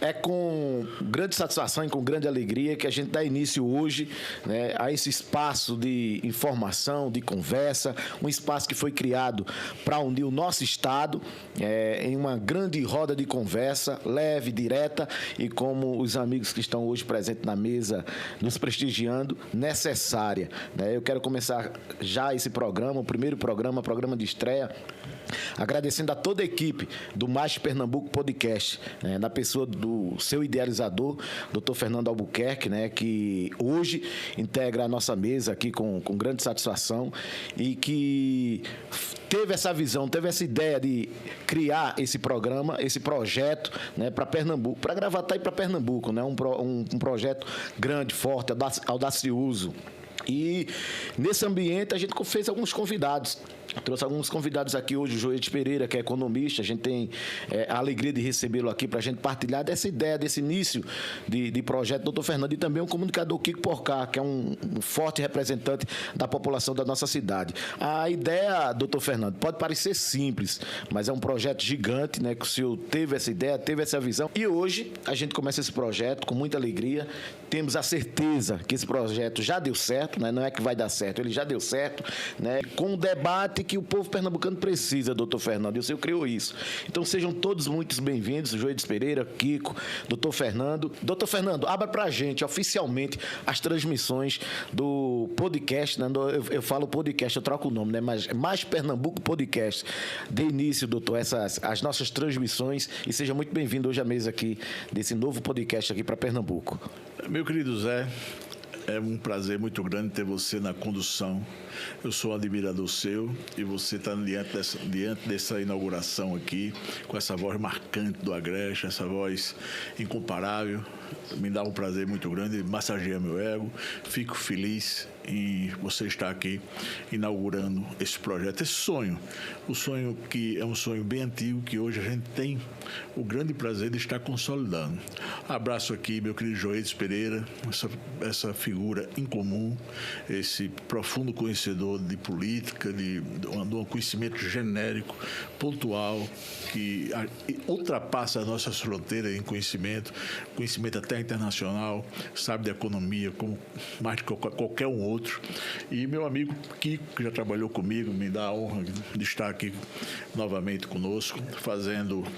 É com grande satisfação e com grande alegria que a gente dá início hoje, né, a esse espaço de informação, de conversa, um espaço que foi criado para unir o nosso Estado em uma grande roda de conversa, leve, direta e, como os amigos que estão hoje presentes na mesa nos prestigiando, necessária, né? Eu quero começar já esse programa, o primeiro programa de estreia, agradecendo a toda a equipe do Mais Pernambuco Podcast, na pessoa do seu idealizador, Dr. Fernando Albuquerque, né, que hoje integra a nossa mesa aqui com grande satisfação e que teve essa visão, teve essa ideia de criar esse programa, esse projeto, né, para Pernambuco, para Gravatá e para Pernambuco, né, um projeto grande, forte, audacioso. E nesse ambiente a gente fez alguns convidados. Trouxe alguns convidados aqui hoje, o Joedes Pereira, que é economista. A gente tem a alegria de recebê-lo aqui para a gente partilhar dessa ideia, desse início de projeto do Dr. Fernando, e também o comunicador Kiko Porcá, que é um forte representante da população da nossa cidade. A ideia, Dr. Fernando, pode parecer simples, mas é um projeto gigante, né, que o senhor teve essa ideia, teve essa visão. E hoje a gente começa esse projeto com muita alegria. Temos a certeza que esse projeto já deu certo, né? Não é que vai dar certo, ele já deu certo, né? Com um debate que o povo pernambucano precisa, doutor Fernando, e o senhor criou isso. Então sejam todos muito bem-vindos, Joedes Pereira, Kiko, doutor Fernando. Doutor Fernando, abra pra gente oficialmente as transmissões do podcast, né? Eu falo podcast, eu troco o nome, né? Mas Mais Pernambuco Podcast. Dê início, doutor, as nossas transmissões e seja muito bem-vindo hoje à mesa aqui desse novo podcast aqui para Pernambuco. Meu querido Zé, é um prazer muito grande ter você na condução. Eu sou um admirador seu e você está diante dessa inauguração aqui, com essa voz marcante do Agreste, essa voz incomparável. Me dá um prazer muito grande, massageia meu ego. Fico feliz em você estar aqui inaugurando esse projeto, esse sonho. O sonho que é um sonho bem antigo, que hoje a gente tem o grande prazer de estar consolidando. Abraço aqui, meu querido Joedes Pereira, essa figura incomum, esse profundo conhecedor de política, de um conhecimento genérico, pontual, que ultrapassa as nossas fronteiras em conhecimento até internacional, sabe de economia como mais de qualquer um outro. E meu amigo Kiko, que já trabalhou comigo, me dá a honra de estar aqui novamente conosco,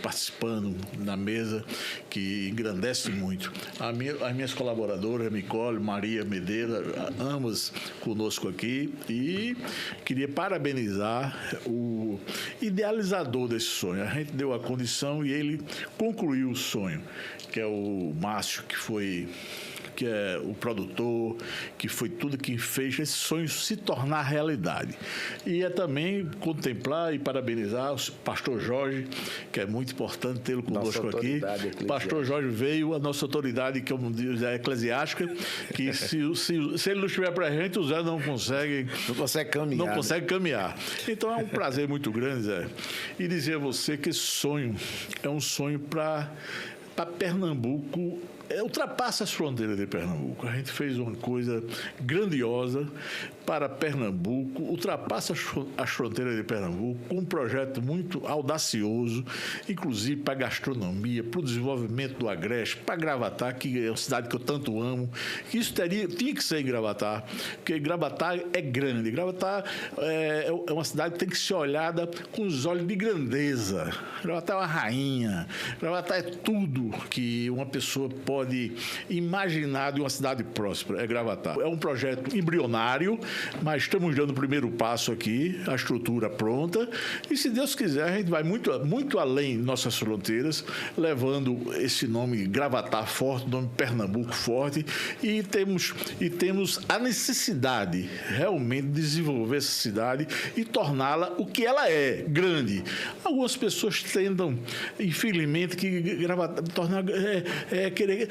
participando na mesa, que engrandece muito. As minhas colaboradoras, Nicole, Maria Medeira, ambas conosco aqui, e queria parabenizar o idealizador desse sonho. A gente deu a condição e ele concluiu o sonho, que é o Márcio, que é o produtor, que foi tudo que fez esse sonho se tornar realidade. E é também contemplar e parabenizar o pastor Jorge, que é muito importante tê-lo conosco aqui. O pastor Jorge veio, a nossa autoridade, que eu digo, é eclesiástica, que se ele não estiver para a gente, o Zé não consegue caminhar. Então é um prazer muito grande, Zé, e dizer a você que esse sonho é um sonho para Pernambuco, ultrapassa as fronteiras de Pernambuco. A gente fez uma coisa grandiosa para Pernambuco, ultrapassa as fronteiras de Pernambuco, com um projeto muito audacioso, inclusive para a gastronomia, para o desenvolvimento do Agreste, para Gravatá, que é uma cidade que eu tanto amo. Isso tinha que ser em Gravatá, porque Gravatá é grande. Gravatá é uma cidade que tem que ser olhada com os olhos de grandeza. Gravatá é uma rainha. Gravatá é tudo que uma pessoa pode imaginar de uma cidade próspera. É Gravatá. É um projeto embrionário, mas estamos dando o primeiro passo aqui, a estrutura pronta, e se Deus quiser a gente vai muito, muito além de nossas fronteiras, levando esse nome Gravatá forte, nome Pernambuco forte, e temos a necessidade realmente de desenvolver essa cidade e torná-la o que ela é, grande. Algumas pessoas tendam, infelizmente, que Gravatá querer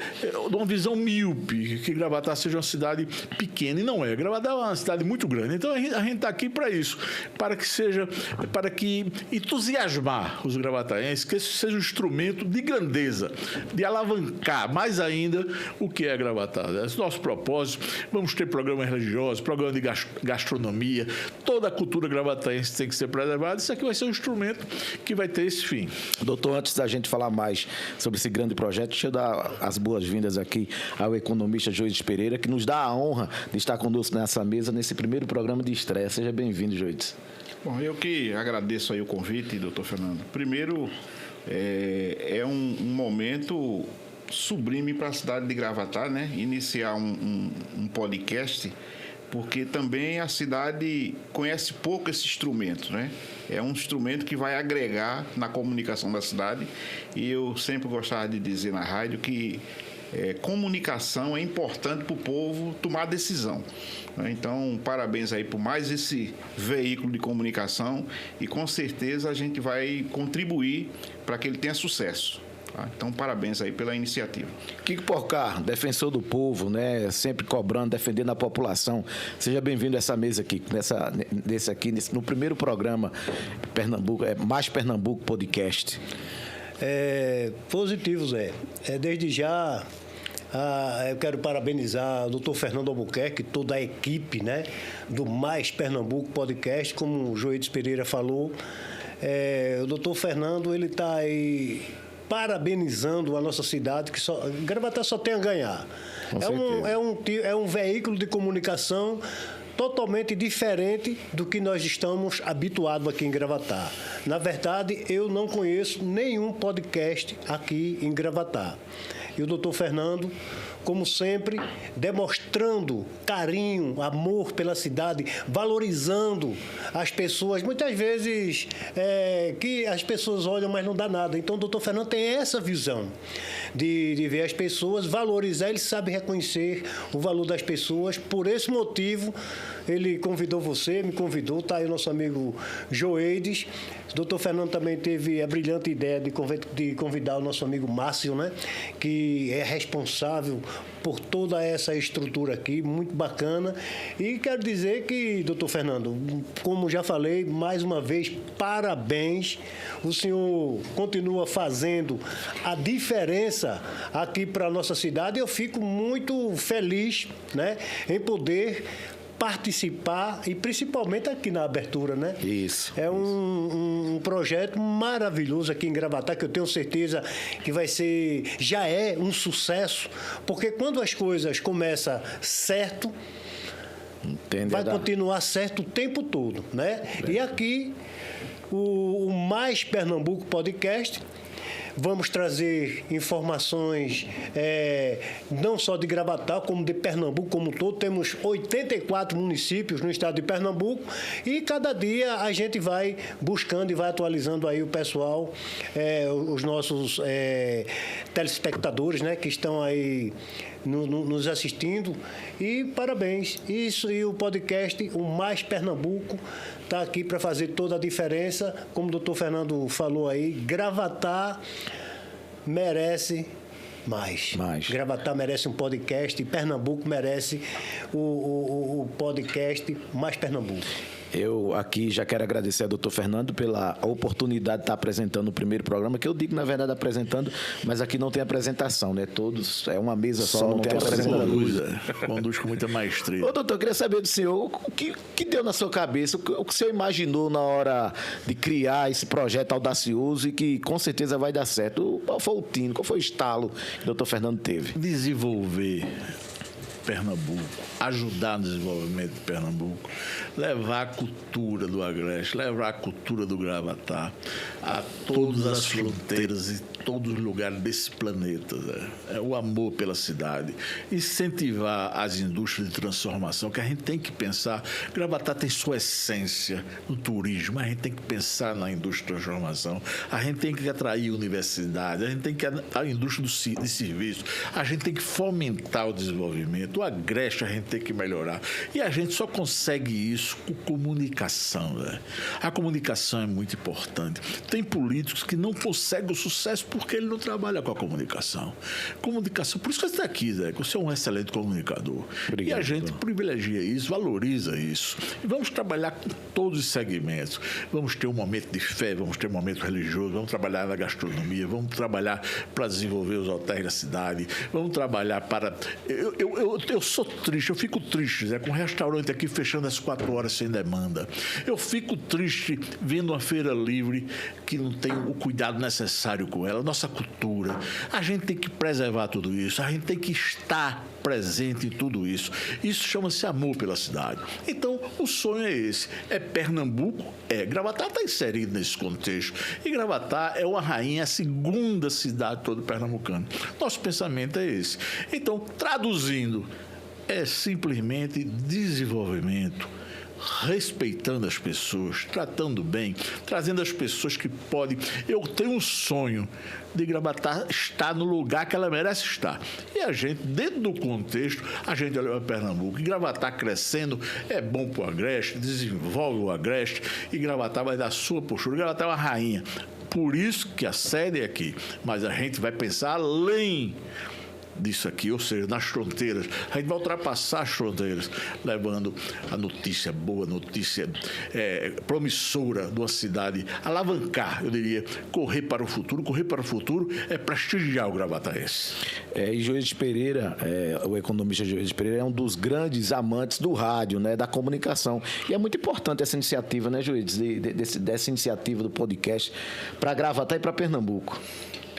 uma visão míope, que Gravatá seja uma cidade pequena, e não é. Gravatá é uma cidade muito grande. Então a gente está aqui para isso, para que entusiasmar os gravataenses, que esse seja um instrumento de grandeza, de alavancar mais ainda o que é Gravatá. Esse é o nosso propósito. Vamos ter programas religiosos, programas de gastronomia, toda a cultura gravataense tem que ser preservada. Isso aqui vai ser um instrumento que vai ter esse fim. Doutor, antes da gente falar mais sobre esse grande projeto. Deixa eu dar as boas-vindas aqui ao economista Joides Pereira, que nos dá a honra de estar conosco nessa mesa, nesse primeiro programa de estreia. Seja bem-vindo, Joides. Bom, eu que agradeço aí o convite, doutor Fernando. Primeiro, é um momento sublime para a cidade de Gravatá, né? Iniciar um podcast, porque também a cidade conhece pouco esse instrumento, né? É um instrumento que vai agregar na comunicação da cidade, e eu sempre gostava de dizer na rádio que comunicação é importante para o povo tomar decisão. Então, parabéns aí por mais esse veículo de comunicação, e com certeza a gente vai contribuir para que ele tenha sucesso. Então, parabéns aí pela iniciativa. Kiko Porcar, defensor do povo, né? Sempre cobrando, defendendo a população. Seja bem-vindo a essa mesa aqui, no primeiro programa Pernambuco, Mais Pernambuco Podcast. Positivo, Zé. Desde já, eu quero parabenizar o doutor Fernando Albuquerque, toda a equipe, né, do Mais Pernambuco Podcast, como o Joides Pereira falou. O doutor Fernando, ele está aí parabenizando a nossa cidade, que Gravatá só tem a ganhar. É um veículo de comunicação totalmente diferente do que nós estamos habituados aqui em Gravatá. Na verdade, eu não conheço nenhum podcast aqui em Gravatá. E o doutor Fernando, como sempre, demonstrando carinho, amor pela cidade, valorizando as pessoas. Muitas vezes que as pessoas olham, mas não dá nada. Então, o doutor Fernando tem essa visão de ver as pessoas, valorizar. Ele sabe reconhecer o valor das pessoas. Por esse motivo, ele convidou você, me convidou, está aí o nosso amigo Joides. O doutor Fernando também teve a brilhante ideia de convidar o nosso amigo Márcio, né, que é responsável por toda essa estrutura aqui, muito bacana. E quero dizer que, doutor Fernando, como já falei, mais uma vez, parabéns. O senhor continua fazendo a diferença aqui para a nossa cidade. Eu fico muito feliz, né, em poder participar, e principalmente aqui na abertura, né? Isso. É um projeto maravilhoso aqui em Gravatá, que eu tenho certeza que já é um sucesso, porque quando as coisas começam certo, vai continuar certo o tempo todo, né? E aqui, o Mais Pernambuco Podcast, vamos trazer informações não só de Gravatá, como de Pernambuco como um todo. Temos 84 municípios no estado de Pernambuco, e cada dia a gente vai buscando e vai atualizando aí o pessoal, os nossos telespectadores, né, que estão aí nos assistindo. E parabéns. Isso, e o podcast, o Mais Pernambuco, está aqui para fazer toda a diferença. Como o doutor Fernando falou aí, Gravatá merece mais. Gravatá merece um podcast, e Pernambuco merece o podcast Mais Pernambuco. Eu aqui já quero agradecer ao doutor Fernando pela oportunidade de estar apresentando o primeiro programa, que eu digo, na verdade, apresentando, mas aqui não tem apresentação, né? Todos, é uma mesa só, não tem apresentação. Conduz com muita maestria. Ô, doutor, eu queria saber do senhor, o que deu na sua cabeça, o que o senhor imaginou na hora de criar esse projeto audacioso e que com certeza vai dar certo? Qual foi o tino, qual foi o estalo que o doutor Fernando teve? Desenvolver Pernambuco, ajudar no desenvolvimento de Pernambuco, levar a cultura do Agreste, levar a cultura do Gravatá a todas as fronteiras e todos os lugares desse planeta. É o amor pela cidade, incentivar as indústrias de transformação, que a gente tem que pensar. Gravatá tem sua essência no turismo, a gente tem que pensar na indústria de transformação, a gente tem que atrair universidade, a gente tem que a indústria de serviço, a gente tem que fomentar o desenvolvimento. O Agreste a gente tem que melhorar. E a gente só consegue isso com comunicação. Né? A comunicação é muito importante. Tem políticos que não conseguem o sucesso porque ele não trabalha com a comunicação. Comunicação, por isso que você está aqui, Zé, que você é um excelente comunicador. Obrigado. E a gente privilegia isso, valoriza isso. E vamos trabalhar com todos os segmentos. Vamos ter um momento de fé, vamos ter um momento religioso, vamos trabalhar na gastronomia, vamos trabalhar para desenvolver os hotéis da cidade, vamos trabalhar para... Eu sou triste, eu fico triste, Zé, com um restaurante aqui fechando às 4 horas sem demanda. Eu fico triste vendo uma feira livre que não tem o cuidado necessário com ela, nossa cultura. A gente tem que preservar tudo isso, a gente tem que estar presente em tudo isso. Isso chama-se amor pela cidade. Então, o sonho é esse. É Pernambuco? Gravatar está inserido nesse contexto. E Gravatar é uma rainha, a segunda cidade toda pernambucana. Nosso pensamento é esse. Então, traduzindo, é simplesmente desenvolvimento, respeitando as pessoas, tratando bem, trazendo as pessoas que podem. Eu tenho um sonho de Gravatar estar no lugar que ela merece estar. E a gente, dentro do contexto, a gente olha para Pernambuco. E Gravatar crescendo é bom para o Agreste, desenvolve o Agreste, e Gravatar vai dar sua postura. Gravatar é uma rainha. Por isso que a sede é aqui. Mas a gente vai pensar além disso aqui, ou seja, nas fronteiras. A gente vai ultrapassar as fronteiras, levando a notícia boa, notícia promissora de uma cidade, alavancar, eu diria, correr para o futuro. Correr para o futuro é prestigiar o gravataense. E Joedes Pereira, o economista Joedes Pereira, é um dos grandes amantes do rádio, né, da comunicação. E é muito importante essa iniciativa, né, Joedes, dessa iniciativa do podcast para Gravatar e para Pernambuco.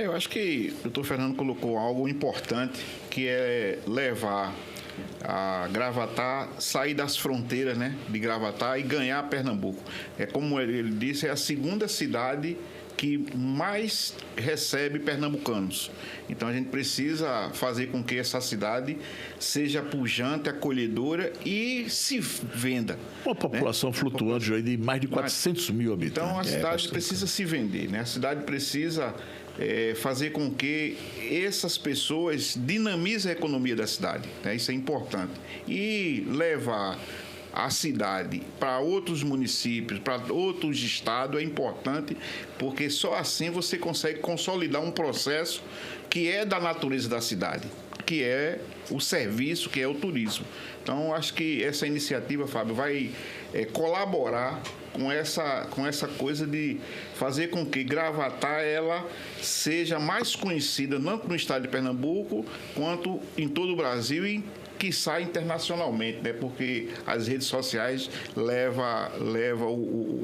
Eu acho que o doutor Fernando colocou algo importante, que é levar a Gravatar, sair das fronteiras, né, de Gravatar e ganhar Pernambuco. É como ele disse, é a segunda cidade que mais recebe pernambucanos. Então a gente precisa fazer com que essa cidade seja pujante, acolhedora e se venda. Uma população flutuante de mais de 400 mil habitantes. Então a cidade precisa se vender, né? A cidade precisa fazer com que essas pessoas dinamizem a economia da cidade, né? Isso é importante. E levar a cidade para outros municípios, para outros estados é importante, porque só assim você consegue consolidar um processo que é da natureza da cidade, que é o serviço, que é o turismo. Então, acho que essa iniciativa, Fábio, vai colaborar com essa coisa de fazer com que Gravatar ela seja mais conhecida, tanto no estado de Pernambuco, quanto em todo o Brasil e quiçá internacionalmente, né? Porque as redes sociais levam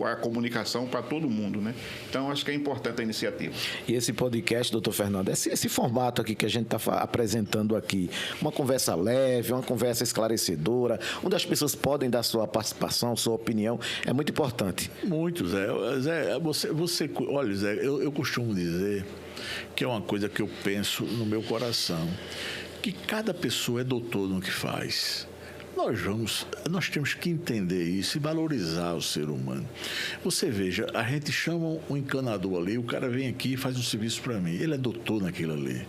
a comunicação para todo mundo, né? Então, acho que é importante a iniciativa. E esse podcast, doutor Fernando, esse formato aqui que a gente está apresentando aqui, uma conversa leve, uma conversa esclarecedora, onde as pessoas podem dar sua participação, sua opinião, é muito importante. Muito, Zé. Zé, olha, Zé, eu costumo dizer que é uma coisa que eu penso no meu coração, que cada pessoa é doutor no que faz. Nós temos que entender isso e valorizar o ser humano. Você veja, a gente chama um encanador ali, o cara vem aqui e faz um serviço para mim. Ele é doutor naquilo ali.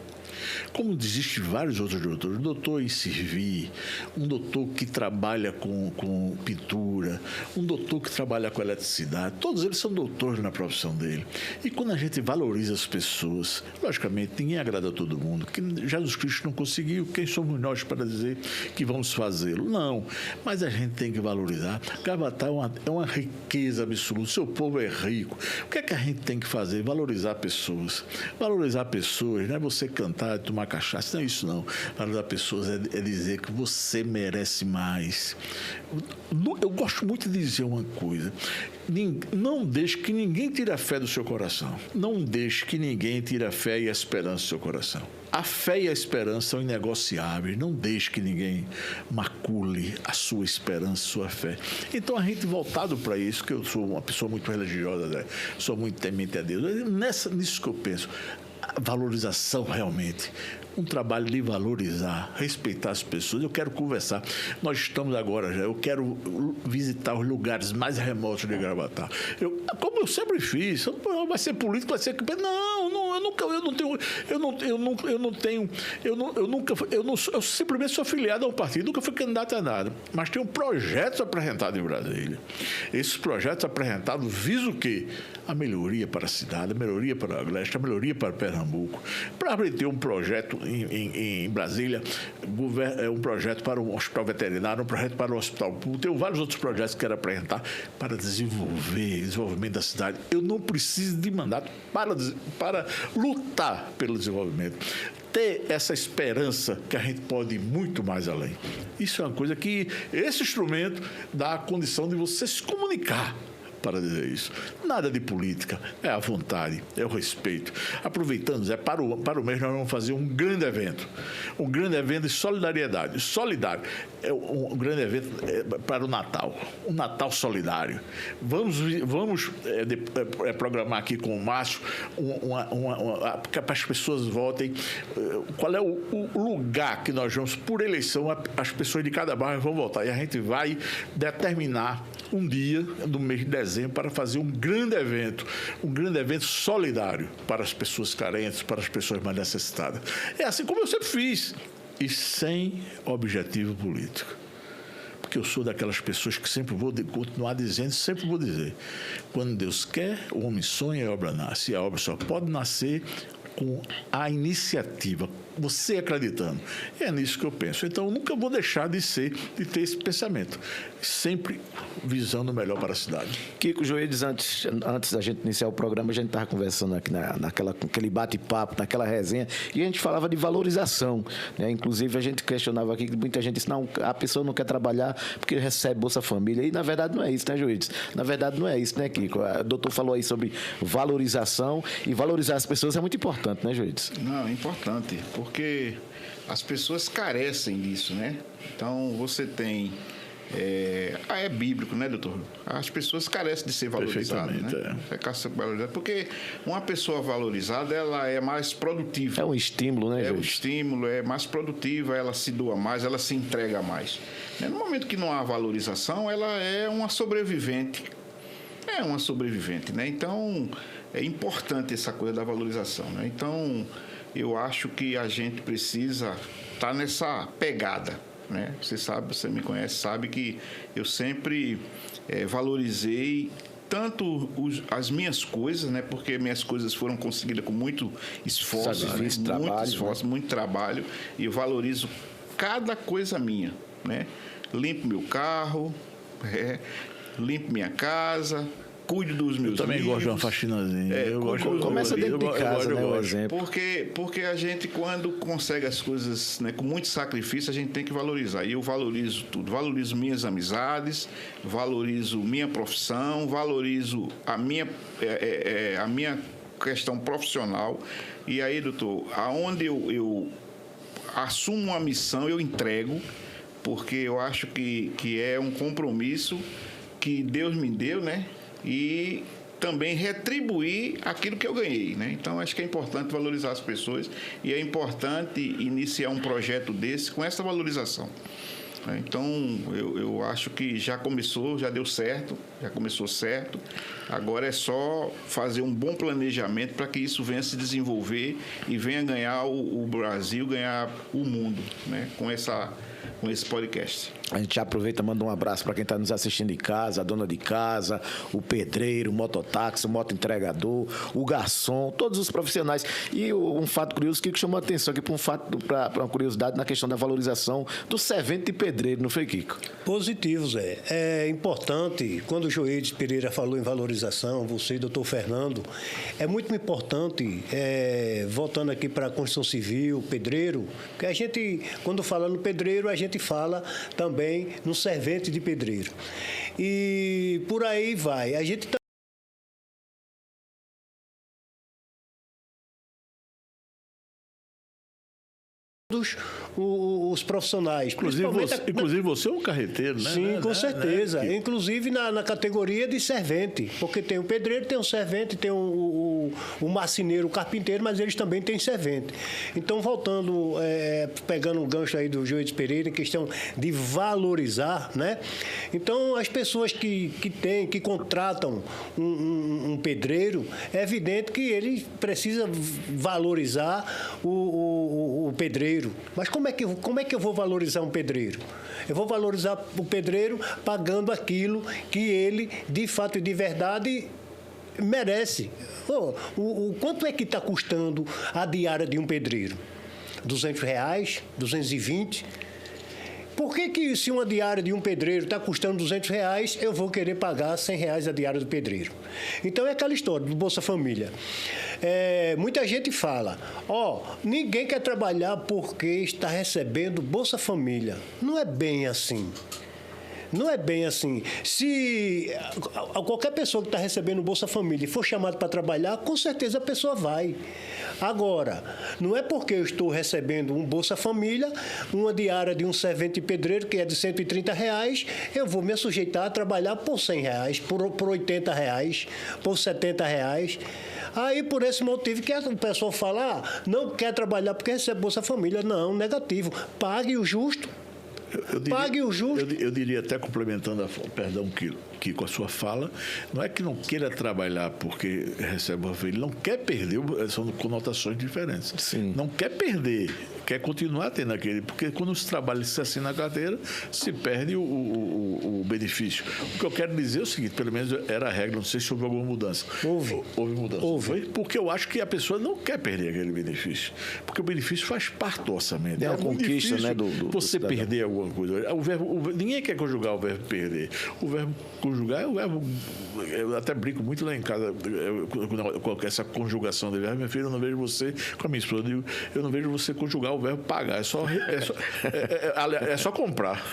Como existem vários outros doutores, um doutor em servir, um doutor que trabalha com pintura, um doutor que trabalha com eletricidade, todos eles são doutores na profissão dele. E quando a gente valoriza as pessoas, logicamente ninguém agrada a todo mundo, que Jesus Cristo não conseguiu, quem somos nós para dizer que vamos fazê-lo? Não, mas a gente tem que valorizar. Gravatar é uma riqueza absoluta, seu povo é rico. O que é que a gente tem que fazer? Valorizar pessoas. Valorizar pessoas, não é você cantar, tomar cachaça, não é isso não. Valorizar pessoas é dizer que você merece mais. Eu gosto muito de dizer uma coisa: não deixe que ninguém tire a fé do seu coração. Não deixe que ninguém tire a fé e a esperança do seu coração. A fé e a esperança são inegociáveis. Não deixe que ninguém macule a sua esperança, a sua fé. Então, a gente voltado para isso, que eu sou uma pessoa muito religiosa, né? Sou muito temente a Deus. Nisso que eu penso. A valorização realmente, um trabalho de valorizar, respeitar as pessoas. Eu quero conversar. Nós estamos agora já, eu quero visitar os lugares mais remotos de Gravatar. Como eu sempre fiz, vai ser político, vai ser... Eu simplesmente sou afiliado a um partido, nunca fui candidato a nada, mas tenho projetos apresentados em Brasília. Esses projetos apresentados visam o quê? A melhoria para a cidade, a melhoria para o Agreste, a melhoria para Pernambuco. Para ter um projeto em Brasília, um projeto para um hospital veterinário, um projeto para o hospital público. Tenho vários outros projetos que quero apresentar para desenvolvimento da cidade. Eu não preciso de mandato para lutar pelo desenvolvimento. Ter essa esperança que a gente pode ir muito mais além. Isso é uma coisa que esse instrumento dá a condição de você se comunicar para dizer isso. Nada de política, é a vontade, é o respeito. Aproveitando, Zé, para o mês nós vamos fazer um grande evento de solidariedade, solidário. É um grande evento para o Natal, um Natal solidário. Vamos programar aqui com o Márcio para as pessoas votem. Qual é o lugar que nós vamos, por eleição, as pessoas de cada bairro vão votar. E a gente vai determinar um dia do mês de dezembro para fazer um grande evento solidário para as pessoas carentes, para as pessoas mais necessitadas. É assim como eu sempre fiz, e sem objetivo político. Porque eu sou daquelas pessoas que sempre vou continuar dizendo, sempre vou dizer, quando Deus quer, o homem sonha e a obra nasce. E a obra só pode nascer com a iniciativa, você acreditando. É nisso que eu penso. Então, eu nunca vou deixar de ter esse pensamento, sempre visando o melhor para a cidade. Kiko Joides, antes da gente iniciar o programa, a gente estava conversando aqui naquele bate-papo, naquela resenha, e a gente falava de valorização, né? Inclusive, a gente questionava aqui que muita gente disse, não, a pessoa não quer trabalhar porque recebe Bolsa Família. E, na verdade, não é isso, né, Joides? Na verdade, não é isso, né, Kiko? O doutor falou aí sobre valorização, e valorizar as pessoas é muito importante, né, Joides? Não, é importante, porque as pessoas carecem disso, né? Então, você tem... É bíblico, né, doutor? As pessoas carecem de ser valorizadas, né? Porque uma pessoa valorizada, ela é mais produtiva. É um estímulo, né, Joides? É um estímulo, é mais produtiva, ela se doa mais, ela se entrega mais. No momento que não há valorização, ela é uma sobrevivente. É uma sobrevivente, né? Então, é importante essa coisa da valorização, né? Então, eu acho que a gente precisa estar nessa pegada, né? Você me conhece, sabe que eu sempre valorizei tanto as minhas coisas, né? Porque minhas coisas foram conseguidas com muito esforço, muito trabalho, e eu valorizo cada coisa minha, né? Limpo meu carro, limpo minha casa, cuido dos meus livros. Eu também gosto de uma faxinazinha. Começa dentro de casa, né, o exemplo. Porque a gente, quando consegue as coisas, né, com muito sacrifício, a gente tem que valorizar. E eu valorizo tudo. Valorizo minhas amizades, valorizo minha profissão, valorizo a minha questão profissional. E aí, doutor, aonde eu assumo uma missão, eu entrego, porque eu acho que é um compromisso que Deus me deu, né? E também retribuir aquilo que eu ganhei, né? Então, acho que é importante valorizar as pessoas e é importante iniciar um projeto desse com essa valorização. Então, eu acho que já começou, já deu certo, já começou certo. Agora é só fazer um bom planejamento para que isso venha se desenvolver e venha ganhar o Brasil, ganhar o mundo, né? Com esse podcast. A gente já aproveita e manda um abraço para quem está nos assistindo em casa, a dona de casa, o pedreiro, o mototáxi, o motoentregador, o garçom, todos os profissionais. E um fato curioso que chamou a atenção aqui para uma curiosidade na questão da valorização do servente de pedreiro, não foi, Kiko? Positivo, Zé. É importante, quando o Joides Pereira falou em valorização, você, doutor Fernando, é muito importante, voltando aqui para a construção civil, pedreiro, porque a gente, quando fala no pedreiro, a gente fala também no servente de pedreiro. E por aí vai. A gente os profissionais. Inclusive você é um carreteiro, né? Sim, com certeza. Né? Inclusive na categoria de servente. Porque tem o pedreiro, tem o servente, tem o marceneiro, o carpinteiro, mas eles também têm servente. Então, voltando, pegando o gancho aí do Joides Pereira, em questão de valorizar, né? Então, as pessoas que contratam um pedreiro, é evidente que ele precisa valorizar o pedreiro. Mas como é que eu vou valorizar um pedreiro? Eu vou valorizar o pedreiro pagando aquilo que ele, de fato e de verdade, merece. O quanto é que está custando a diária de um pedreiro? R$200? 220? Por que se uma diária de um pedreiro está custando R$200, eu vou querer pagar R$100 a diária do pedreiro? Então, é aquela história do Bolsa Família. Muita gente fala, ninguém quer trabalhar porque está recebendo Bolsa Família. Não é bem assim. Não é bem assim. Se qualquer pessoa que está recebendo Bolsa Família e for chamado para trabalhar, com certeza a pessoa vai. Agora, não é porque eu estou recebendo um Bolsa Família, uma diária de um servente pedreiro, que é de R$130, eu vou me sujeitar a trabalhar por R$100, por R$80, por R$70. Aí, por esse motivo, que o pessoal fala, não quer trabalhar porque recebe Bolsa Família. Não, negativo. Pague o justo. Pague o justo. Eu diria, até complementando, que com a sua fala, não é que não queira trabalhar porque recebe uma família, não quer perder, são conotações diferentes. Sim. Não quer perder, quer continuar tendo aquele, porque quando se trabalha e se assina a carteira, se perde o benefício. O que eu quero dizer é o seguinte, pelo menos era a regra, não sei se houve alguma mudança. Houve mudança. Houve. Porque eu acho que a pessoa não quer perder aquele benefício, porque o benefício faz parte do orçamento. É uma conquista, né, você perder alguma coisa. Ninguém quer conjugar o verbo perder. O verbo conjugar é o verbo. Eu até brinco muito lá em casa com essa conjugação de verbo. Minha filha, eu não vejo você, com a minha esposa, eu não vejo você conjugar o verbo pagar. É só comprar.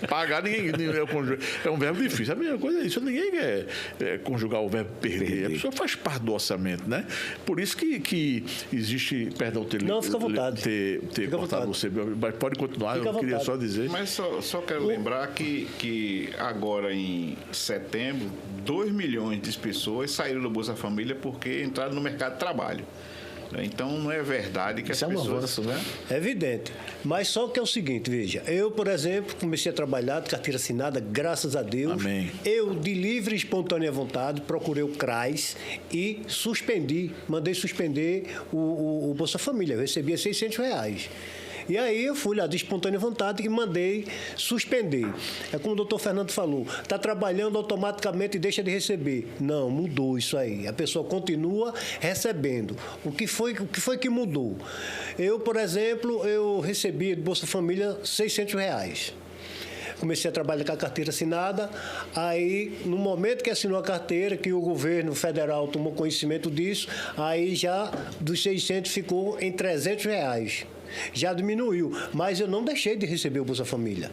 Pagar, ninguém conjuga. É um verbo difícil. A mesma coisa é isso. Ninguém quer conjugar o verbo perder. A pessoa faz parte do orçamento, né? Por isso que existe. Perdão, não, fica à vontade. Ter cortado você. Mas pode continuar, Fica eu queria só dizer. Mas só quero lembrar que agora em setembro, 2 milhões de pessoas saíram do Bolsa Família porque entraram no mercado de trabalho. Então, não é verdade que isso as pessoas... Isso é um avanço, né? É evidente. Mas só que é o seguinte, veja. Eu, por exemplo, comecei a trabalhar de carteira assinada, graças a Deus. Amém. Eu, de livre e espontânea vontade, procurei o CRAS e mandei suspender o Bolsa Família. Eu recebia R$600. E aí eu fui lá de espontânea vontade e mandei suspender. É como o doutor Fernando falou, está trabalhando automaticamente e deixa de receber. Não, mudou isso aí. A pessoa continua recebendo. O que foi que mudou? Eu, por exemplo, eu recebi de Bolsa Família R$600. Comecei a trabalhar com a carteira assinada, aí no momento que assinou a carteira, que o governo federal tomou conhecimento disso, aí já dos 600 ficou em R$300. Já diminuiu, mas eu não deixei de receber o Bolsa Família.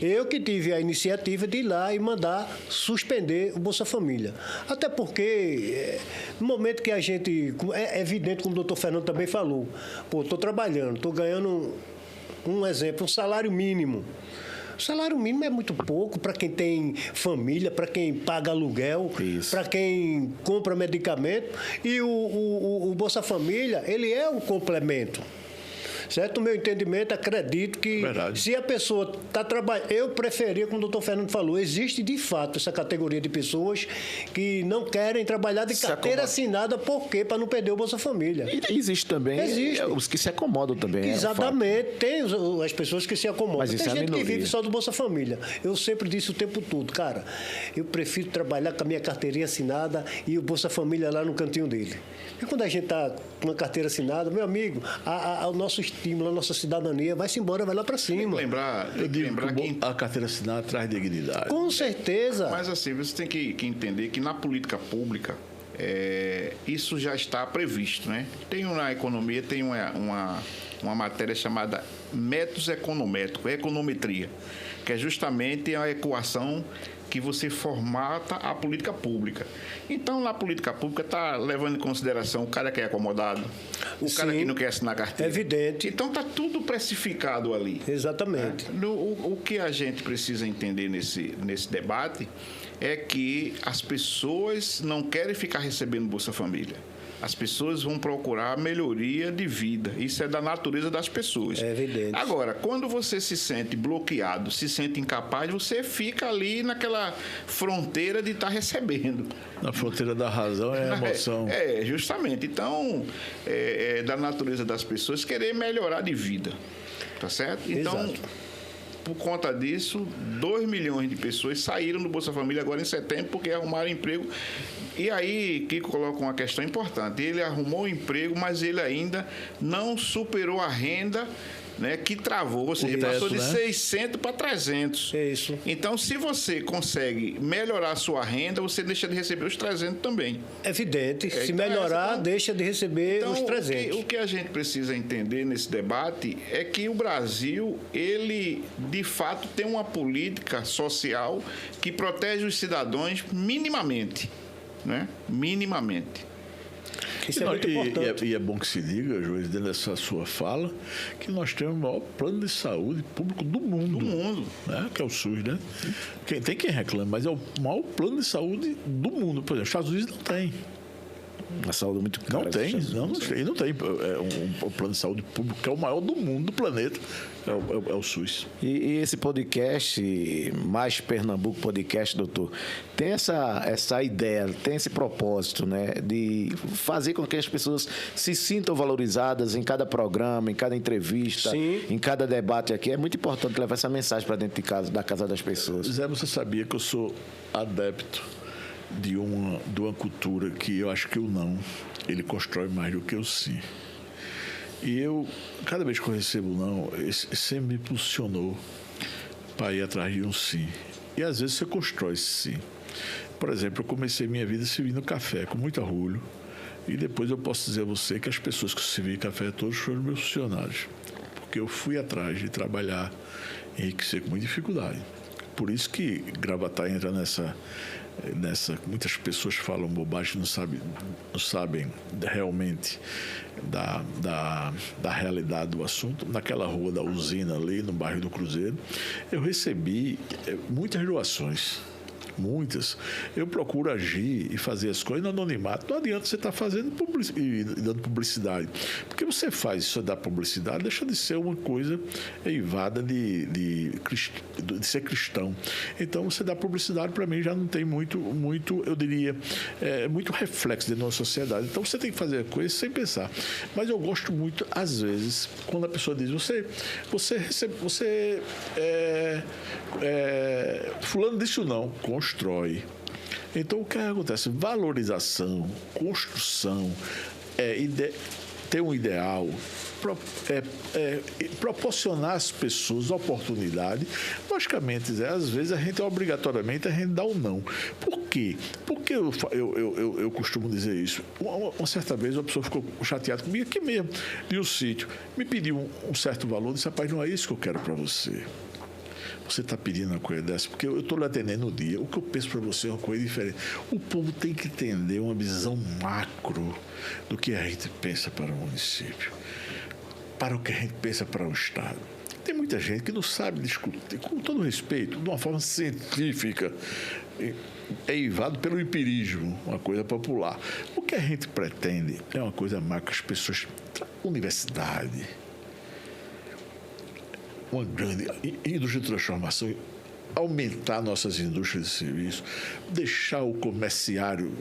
Eu que tive a iniciativa de ir lá e mandar suspender o Bolsa Família. Até porque, no momento que a gente... É evidente, como o doutor Fernando também falou, estou trabalhando, estou ganhando, um exemplo, um salário mínimo. O salário mínimo é muito pouco para quem tem família, para quem paga aluguel, para quem compra medicamento. E o Bolsa Família, ele é um complemento. Certo? No meu entendimento, acredito que se a pessoa está trabalhando... Eu preferia, como o doutor Fernando falou, existe de fato essa categoria de pessoas que não querem trabalhar de carteira assinada, por quê? Para não perder o Bolsa Família. E existe também os que se acomodam também. Exatamente. Tem as pessoas que se acomodam. Mas tem gente que vive só do Bolsa Família. Eu sempre disse o tempo todo, cara, eu prefiro trabalhar com a minha carteirinha assinada e o Bolsa Família lá no cantinho dele. E quando a gente está com uma carteira assinada, meu amigo, o nosso estímulo, a nossa cidadania vai-se embora, vai lá para cima. Tem que lembrar que a carteira assinada traz dignidade. Com certeza. Mas assim, você tem que entender que na política pública isso já está previsto, né? Tem na economia, tem uma matéria chamada métodos econométricos, econometria, que é justamente a equação que você formata a política pública. Então, na política pública, está levando em consideração o cara que é acomodado, o cara que não quer assinar carteira. Evidente. Então, está tudo precificado ali. Exatamente. O que a gente precisa entender nesse debate é que as pessoas não querem ficar recebendo Bolsa Família. As pessoas vão procurar melhoria de vida. Isso é da natureza das pessoas. É evidente. Agora, quando você se sente bloqueado, se sente incapaz, você fica ali naquela fronteira de estar recebendo. Na fronteira da razão é a emoção. Justamente. Então, é da natureza das pessoas querer melhorar de vida. Tá certo? Então, exato. Por conta disso, 2 milhões de pessoas saíram do Bolsa Família agora em setembro porque arrumaram emprego. E aí, Kiko coloca uma questão importante. Ele arrumou um emprego, mas ele ainda não superou a renda né, que travou, ou seja, teto, passou de né? 600 para 300. É isso. Então, se você consegue melhorar a sua renda, você deixa de receber os 300 também. Evidente. Se então, melhorar, então- deixa de receber Então, os 300. o que a gente precisa entender nesse debate é que o Brasil, ele, de fato, tem uma política social que protege os cidadãos minimamente, né? Minimamente. Isso é muito importante. E é bom que se diga, Joias, dentro dessa sua fala, que nós temos o maior plano de saúde público do mundo. Do mundo. Né? Que é o SUS, né? Tem quem reclama, mas é o maior plano de saúde do mundo. Por exemplo, os Estados Unidos não tem. Uma saúde muito cara. Não tem. Um plano de saúde público que é o maior do mundo, do planeta, é o SUS. E esse podcast, Mais Pernambuco Podcast, doutor, tem essa ideia, tem esse propósito, né, de fazer com que as pessoas se sintam valorizadas em cada programa, em cada entrevista, Sim. em cada debate aqui. É muito importante levar essa mensagem para dentro de casa, da casa das pessoas. Zé, você sabia que eu sou adepto de uma cultura que eu acho que o não, ele constrói mais do que o sim. E eu, cada vez que eu recebo não, sempre me impulsionou para ir atrás de um sim. E às vezes você constrói esse sim. Por exemplo, eu comecei minha vida servindo café com muito orgulho. E depois eu posso dizer a você que as pessoas que eu servi café todos foram meus funcionários. Porque eu fui atrás de trabalhar, enriquecer com muita dificuldade. Por isso que Gravatá entra nessa muitas pessoas falam bobagem, não sabem realmente da realidade do assunto. Naquela rua da usina ali, no bairro do Cruzeiro, eu recebi muitas doações. Muitas. Eu procuro agir e fazer as coisas no anonimato. Não adianta você estar fazendo e dando publicidade. Porque você faz isso da publicidade, deixa de ser uma coisa eivada de ser cristão. Então, você dá publicidade, para mim, já não tem muito, eu diria, muito reflexo dentro da nossa sociedade. Então, você tem que fazer a coisa sem pensar. Mas eu gosto muito, às vezes, quando a pessoa diz, fulano disse não, constrói. Então, o que acontece? Valorização, construção, ter um ideal, proporcionar às pessoas oportunidade. Logicamente, às vezes a gente obrigatoriamente dá um não. Por quê? Porque eu costumo dizer isso. Uma certa vez uma pessoa ficou chateada comigo aqui mesmo, de um sítio, me pediu um certo valor, disse, rapaz, não é isso que eu quero para você. Você está pedindo uma coisa dessa, porque eu estou lhe atendendo no dia. O que eu penso para você é uma coisa diferente. O povo tem que entender uma visão macro do que a gente pensa para o município, para o que a gente pensa para o Estado. Tem muita gente que não sabe discutir, com todo respeito, de uma forma científica, eivado pelo empirismo, uma coisa popular. O que a gente pretende é uma coisa macro, as pessoas... Universidade... uma grande indústria de transformação, aumentar nossas indústrias de serviço, deixar o comerciário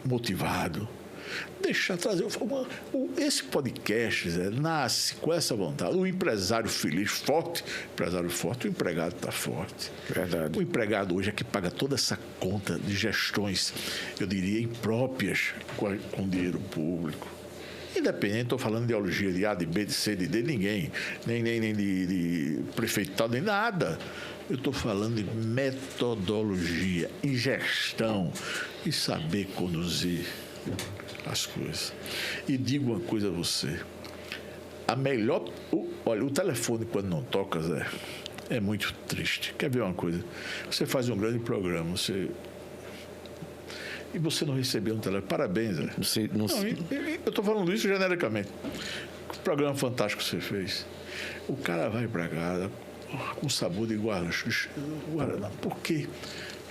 motivado, trazer... Esse podcast nasce com essa vontade. O empresário feliz, forte, o empregado está forte. Verdade. O empregado hoje é que paga toda essa conta de gestões, eu diria, impróprias com dinheiro público. Independente, estou falando de ideologia de A, de B, de C, de D, ninguém, nem de prefeito tal, nem nada. Eu estou falando de metodologia e gestão e saber conduzir as coisas. E digo uma coisa a você, olha, o telefone quando não toca, Zé, é muito triste. Quer ver uma coisa? Você faz um grande programa, e você não recebeu um telefone. Parabéns, Zé. Eu estou falando isso genericamente. O programa fantástico que você fez. O cara vai para casa com sabor de Guaraná. Por quê?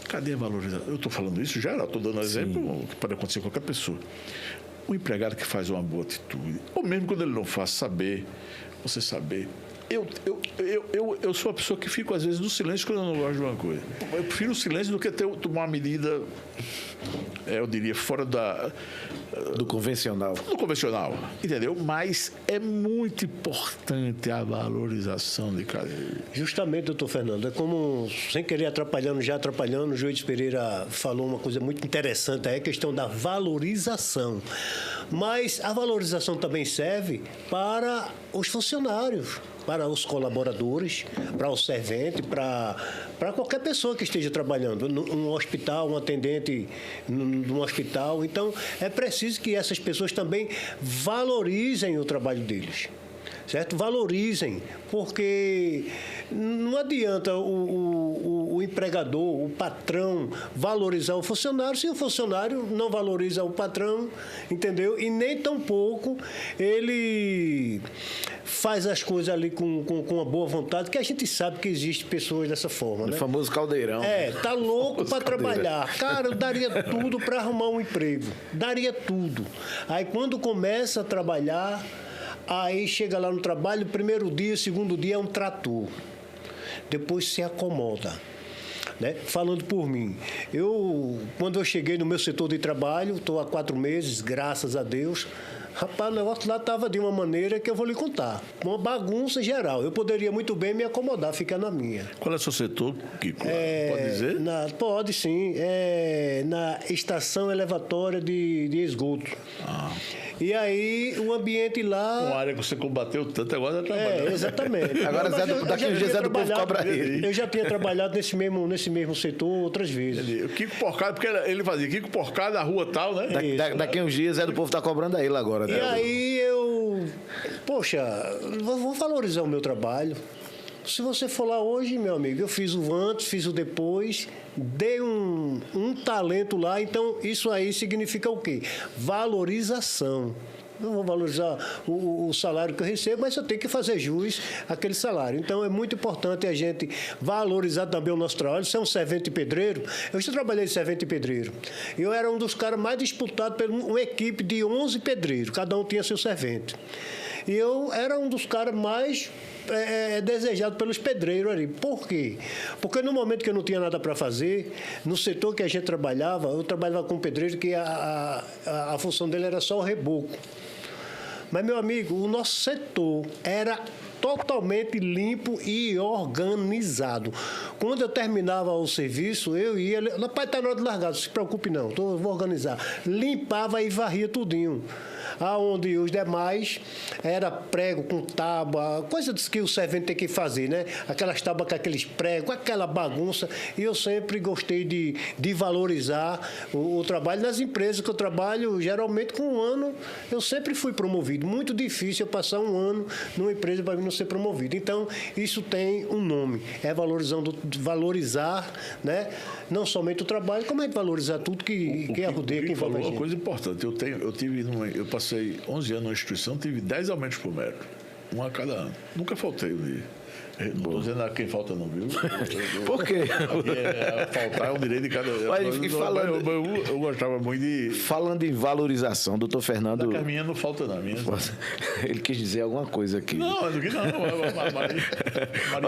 Cadê a valorização? Eu estou falando isso já, estou dando um exemplo que pode acontecer com qualquer pessoa. O empregado que faz uma boa atitude, ou mesmo quando ele não faz, você saber. Eu sou uma pessoa que fico, às vezes, no silêncio quando eu não gosto de uma coisa. Eu prefiro o silêncio do que tomar uma medida, eu diria, fora do convencional. Do convencional, entendeu? Mas é muito importante a valorização de cada... Justamente, doutor Fernando, é como, sem querer atrapalhando, o Joides Pereira falou uma coisa muito interessante, é a questão da valorização. Mas a valorização também serve para os funcionários, para os colaboradores, para o servente, para qualquer pessoa que esteja trabalhando num hospital, um atendente num hospital. Então, é preciso que essas pessoas também valorizem o trabalho deles. Certo? Valorizem, porque não adianta o empregador, o patrão, valorizar o funcionário se o funcionário não valoriza o patrão, entendeu? E nem tampouco ele faz as coisas ali com uma boa vontade, que a gente sabe que existe pessoas dessa forma, né? O famoso caldeirão. Tá louco para trabalhar. Cara, eu daria tudo para arrumar um emprego. Daria tudo. Aí quando começa a trabalhar, aí chega lá no trabalho, o primeiro dia, o segundo dia é um trator. Depois se acomoda. Né? Falando por mim, quando eu cheguei no meu setor de trabalho, estou há 4 meses, graças a Deus, rapaz, o negócio lá estava de uma maneira que eu vou lhe contar. Uma bagunça geral. Eu poderia muito bem me acomodar, ficar na minha. Qual é o seu setor, Kiko? Pode dizer? Pode sim. Na estação elevatória de esgoto. E aí, o ambiente lá... Uma área que você combateu tanto, agora está trabalhando. Exatamente. Agora, daqui a Zé do Povo cobra ele. Eu já tinha trabalhado nesse mesmo setor outras vezes. O Kiko Porcada, porque ele fazia Kiko Porcada, a rua tal, né? Daqui a uns dias, Zé do Povo está cobrando a ele agora. E aí, poxa, vou valorizar o meu trabalho. Se você for lá hoje, meu amigo, eu fiz o antes, fiz o depois, dei um talento lá, então isso aí significa o quê? Valorização. Não vou valorizar o salário que eu recebo, mas eu tenho que fazer jus àquele salário. Então, é muito importante a gente valorizar também o nosso trabalho. Você é um servente pedreiro. Eu já trabalhei de servente pedreiro. Eu era um dos caras mais disputados por uma equipe de 11 pedreiros. Cada um tinha seu servente. E eu era um dos caras mais desejado pelos pedreiros ali. Por quê? Porque no momento que eu não tinha nada para fazer, no setor que a gente trabalhava, eu trabalhava com um pedreiro que a função dele era só o reboco. Mas, meu amigo, o nosso setor era totalmente limpo e organizado. Quando eu terminava o serviço, eu ia... Rapaz, está na hora de largar, não se preocupe não, eu vou organizar. Limpava e varria tudinho. Aonde os demais era prego com tábua, coisa que o servente tem que fazer, né? Aquelas tábuas com aqueles pregos, aquela bagunça. E eu sempre gostei de valorizar o trabalho nas empresas que eu trabalho. Geralmente, com um ano, eu sempre fui promovido. Muito difícil eu passar um ano numa empresa para mim não ser promovido. Então, isso tem um nome. É valorizar, né? Não somente o trabalho, como é de valorizar tudo que arrodeia, que envolve a gente. Uma coisa importante. Eu passei 11 anos numa instituição, tive 10 aumentos por metro. Um a cada ano. Nunca faltei um dia. Não estou dizendo a quem falta não, viu? Por quê? Faltar é um direito de cada... Eu gostava muito de... Falando em valorização, doutor Fernando... A minha não falta não. Ele quis dizer alguma coisa aqui. Não, Maria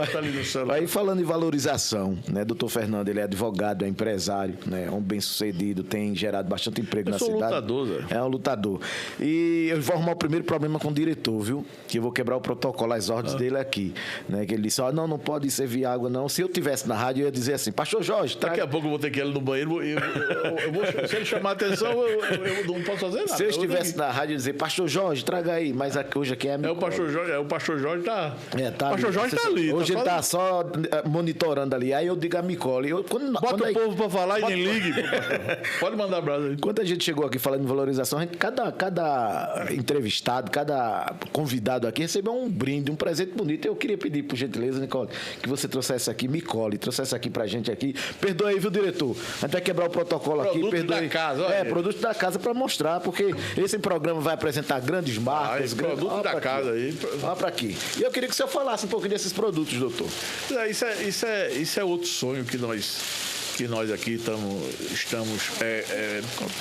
está ali no celular. Aí falando em valorização, né? Doutor Fernando, ele é advogado, é empresário, né? É um bem-sucedido, tem gerado bastante emprego na cidade. Lutador, Zé. É um lutador. E eu vou arrumar o primeiro problema com o diretor, viu? Que eu vou quebrar o protocolo, as ordens dele aqui, né? Que ele disse, não pode servir água, não. Se eu tivesse na rádio, eu ia dizer assim, Pastor Jorge... Daqui a pouco eu vou ter que ir ali no banheiro, se ele chamar a atenção, eu não posso fazer nada. Se eu estivesse na rádio, eu ia dizer, Pastor Jorge, traga aí, mas hoje aqui é a Micoli. O Pastor Jorge está... O Pastor Jorge está ali. Hoje ele está só monitorando ali. Aí eu digo a Micoli... Bota o povo para falar e nem ligue. Pode mandar abraço aí. Quando a gente chegou aqui falando em valorização, cada entrevistado, cada convidado aqui recebeu um brinde, um presente bonito. Eu queria pedir, por gentileza, Nicole, que você trouxesse aqui, Micoli, trouxesse aqui pra gente aqui. Perdoe aí, viu, diretor? A gente vai quebrar o protocolo aqui. Produto da casa, olha. Produto da casa pra mostrar, porque esse programa vai apresentar grandes marcas. Produto da casa aí. Olha pra aqui. E eu queria que o senhor falasse um pouquinho desses produtos, doutor. Isso é outro sonho que nós aqui estamos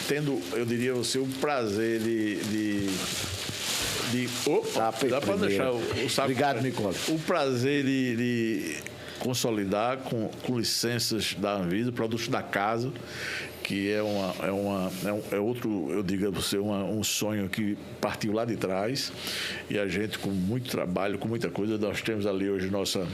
tendo, eu diria você, o prazer dá para deixar o saco. Obrigado, Nicole. O prazer de consolidar com licenças da Anvisa, produtos da casa, que é outro, eu digo a você, um sonho que partiu lá de trás, e a gente, com muito trabalho, com muita coisa, nós temos ali hoje nossa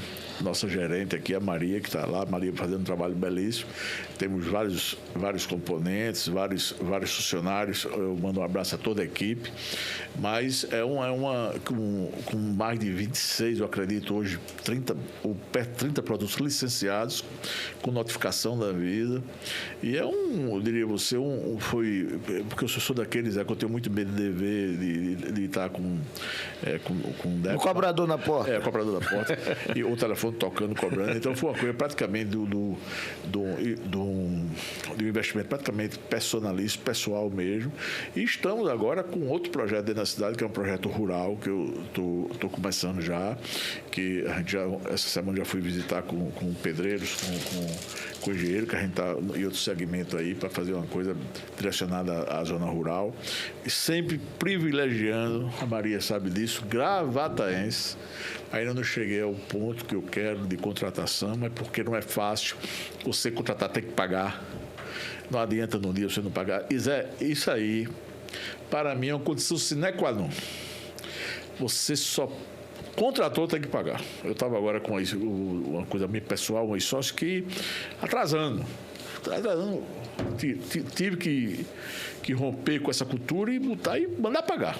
gerente aqui, a Maria, que está lá, a Maria fazendo um trabalho belíssimo. Temos vários componentes, vários funcionários. Eu mando um abraço a toda a equipe, mas com mais de 26, eu acredito, hoje 30 produtos licenciados, com notificação da Anvisa. E eu diria a você, porque eu sou daqueles que eu tenho muito medo de estar com o cobrador na porta. O cobrador na porta. E o telefone tocando, cobrando. Então foi uma coisa praticamente do investimento praticamente personalíssimo, pessoal mesmo. E estamos agora com outro projeto dentro da cidade, que é um projeto rural, que eu estou começando já, que a gente essa semana já fui visitar com pedreiros, com engenheiro, que a gente está em outro segmento aí, para fazer uma coisa direcionada à zona rural. E sempre privilegiando, a Maria sabe disso, gravataense. Ainda não cheguei ao ponto que eu quero de contratação, mas porque não é fácil. Você contratar tem que pagar. Não adianta num dia você não pagar. Isso aí, para mim, é uma condição sine qua non. Você só contratou, tem que pagar. Eu estava agora com uma coisa meio pessoal, um sócio que atrasando. Tive que romper com essa cultura e botar e mandar pagar.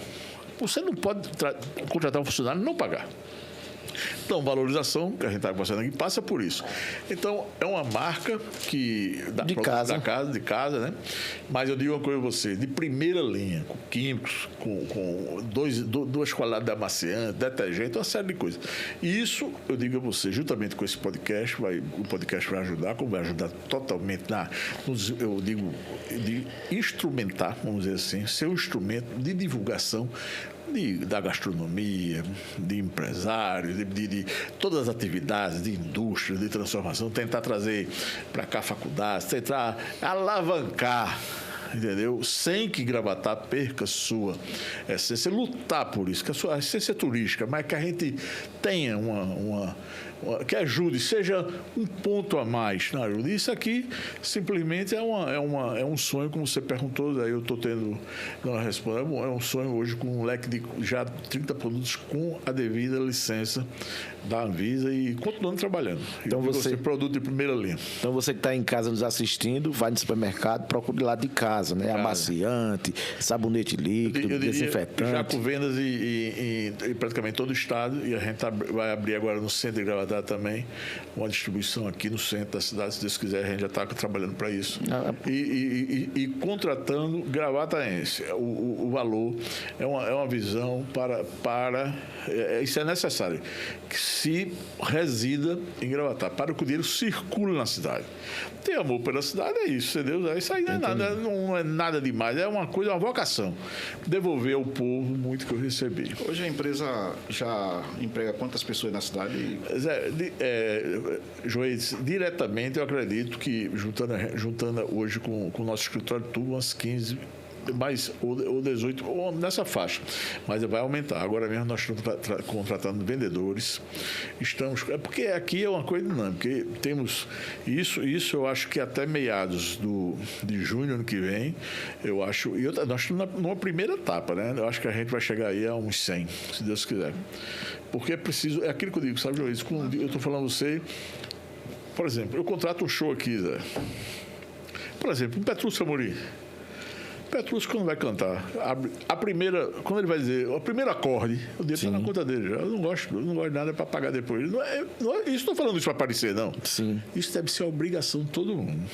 Você não pode contratar um funcionário e não pagar. Então, valorização, que a gente está conversando aqui, passa por isso. Então, é uma marca de casa, né? Mas eu digo uma coisa a você, de primeira linha, com químicos, com duas qualidades de amaciante, detergente, uma série de coisas. E isso, eu digo a você, juntamente com esse podcast, o podcast vai ajudar, como vai ajudar totalmente eu digo, de instrumentar, vamos dizer assim, ser um instrumento de divulgação da gastronomia, de empresários, de todas as atividades, de indústria, de transformação, tentar trazer para cá faculdades, tentar alavancar, entendeu? Sem que Gravatá perca sua essência, lutar por isso, que a sua essência turística, mas que a gente tenha que ajude, seja um ponto a mais na ajuda. Isso aqui simplesmente é um sonho, como você perguntou, daí eu estou tendo uma resposta. É um sonho hoje com um leque de já 30 produtos com a devida licença da Anvisa e continuando trabalhando. Então você produto de primeira linha. Então você que está em casa nos assistindo, vai no supermercado, procure lá de casa, né? Amaciante, sabonete líquido, desinfetante. Já com vendas em praticamente todo o estado, e a gente vai abrir agora no centro de Gravatá também uma distribuição aqui no centro da cidade, se Deus quiser, a gente já está trabalhando para isso. E contratando gravataense. O valor é uma visão isso é necessário, que se resida em Gravatá, para que o dinheiro circule na cidade. Ter amor pela cidade é isso, entendeu? Isso aí não é nada demais, é uma coisa, uma vocação. Devolver ao povo muito que eu recebi. Hoje a empresa já emprega quantas pessoas na cidade? Joedes, diretamente eu acredito que, juntando hoje com o nosso escritório, tudo umas 15, ou 18, ou nessa faixa. Mas vai aumentar. Agora mesmo nós estamos contratando vendedores. Porque aqui é uma coisa dinâmica. Temos isso eu acho que até meados de junho, ano que vem, eu acho. Nós estamos numa primeira etapa, né? Eu acho que a gente vai chegar aí a uns 100, se Deus quiser. Porque é preciso. É aquilo que eu digo, sabe, João? Eu estou falando a você. Por exemplo, eu contrato um show aqui, Zé. Por exemplo, um Petrúcio Amorim. Petrúcio, quando vai cantar, quando ele vai dizer o primeiro acorde, o dinheiro está na conta dele já. Eu não gosto de nada para pagar depois. Não estou falando isso para aparecer, não. Sim. Isso deve ser a obrigação de todo mundo.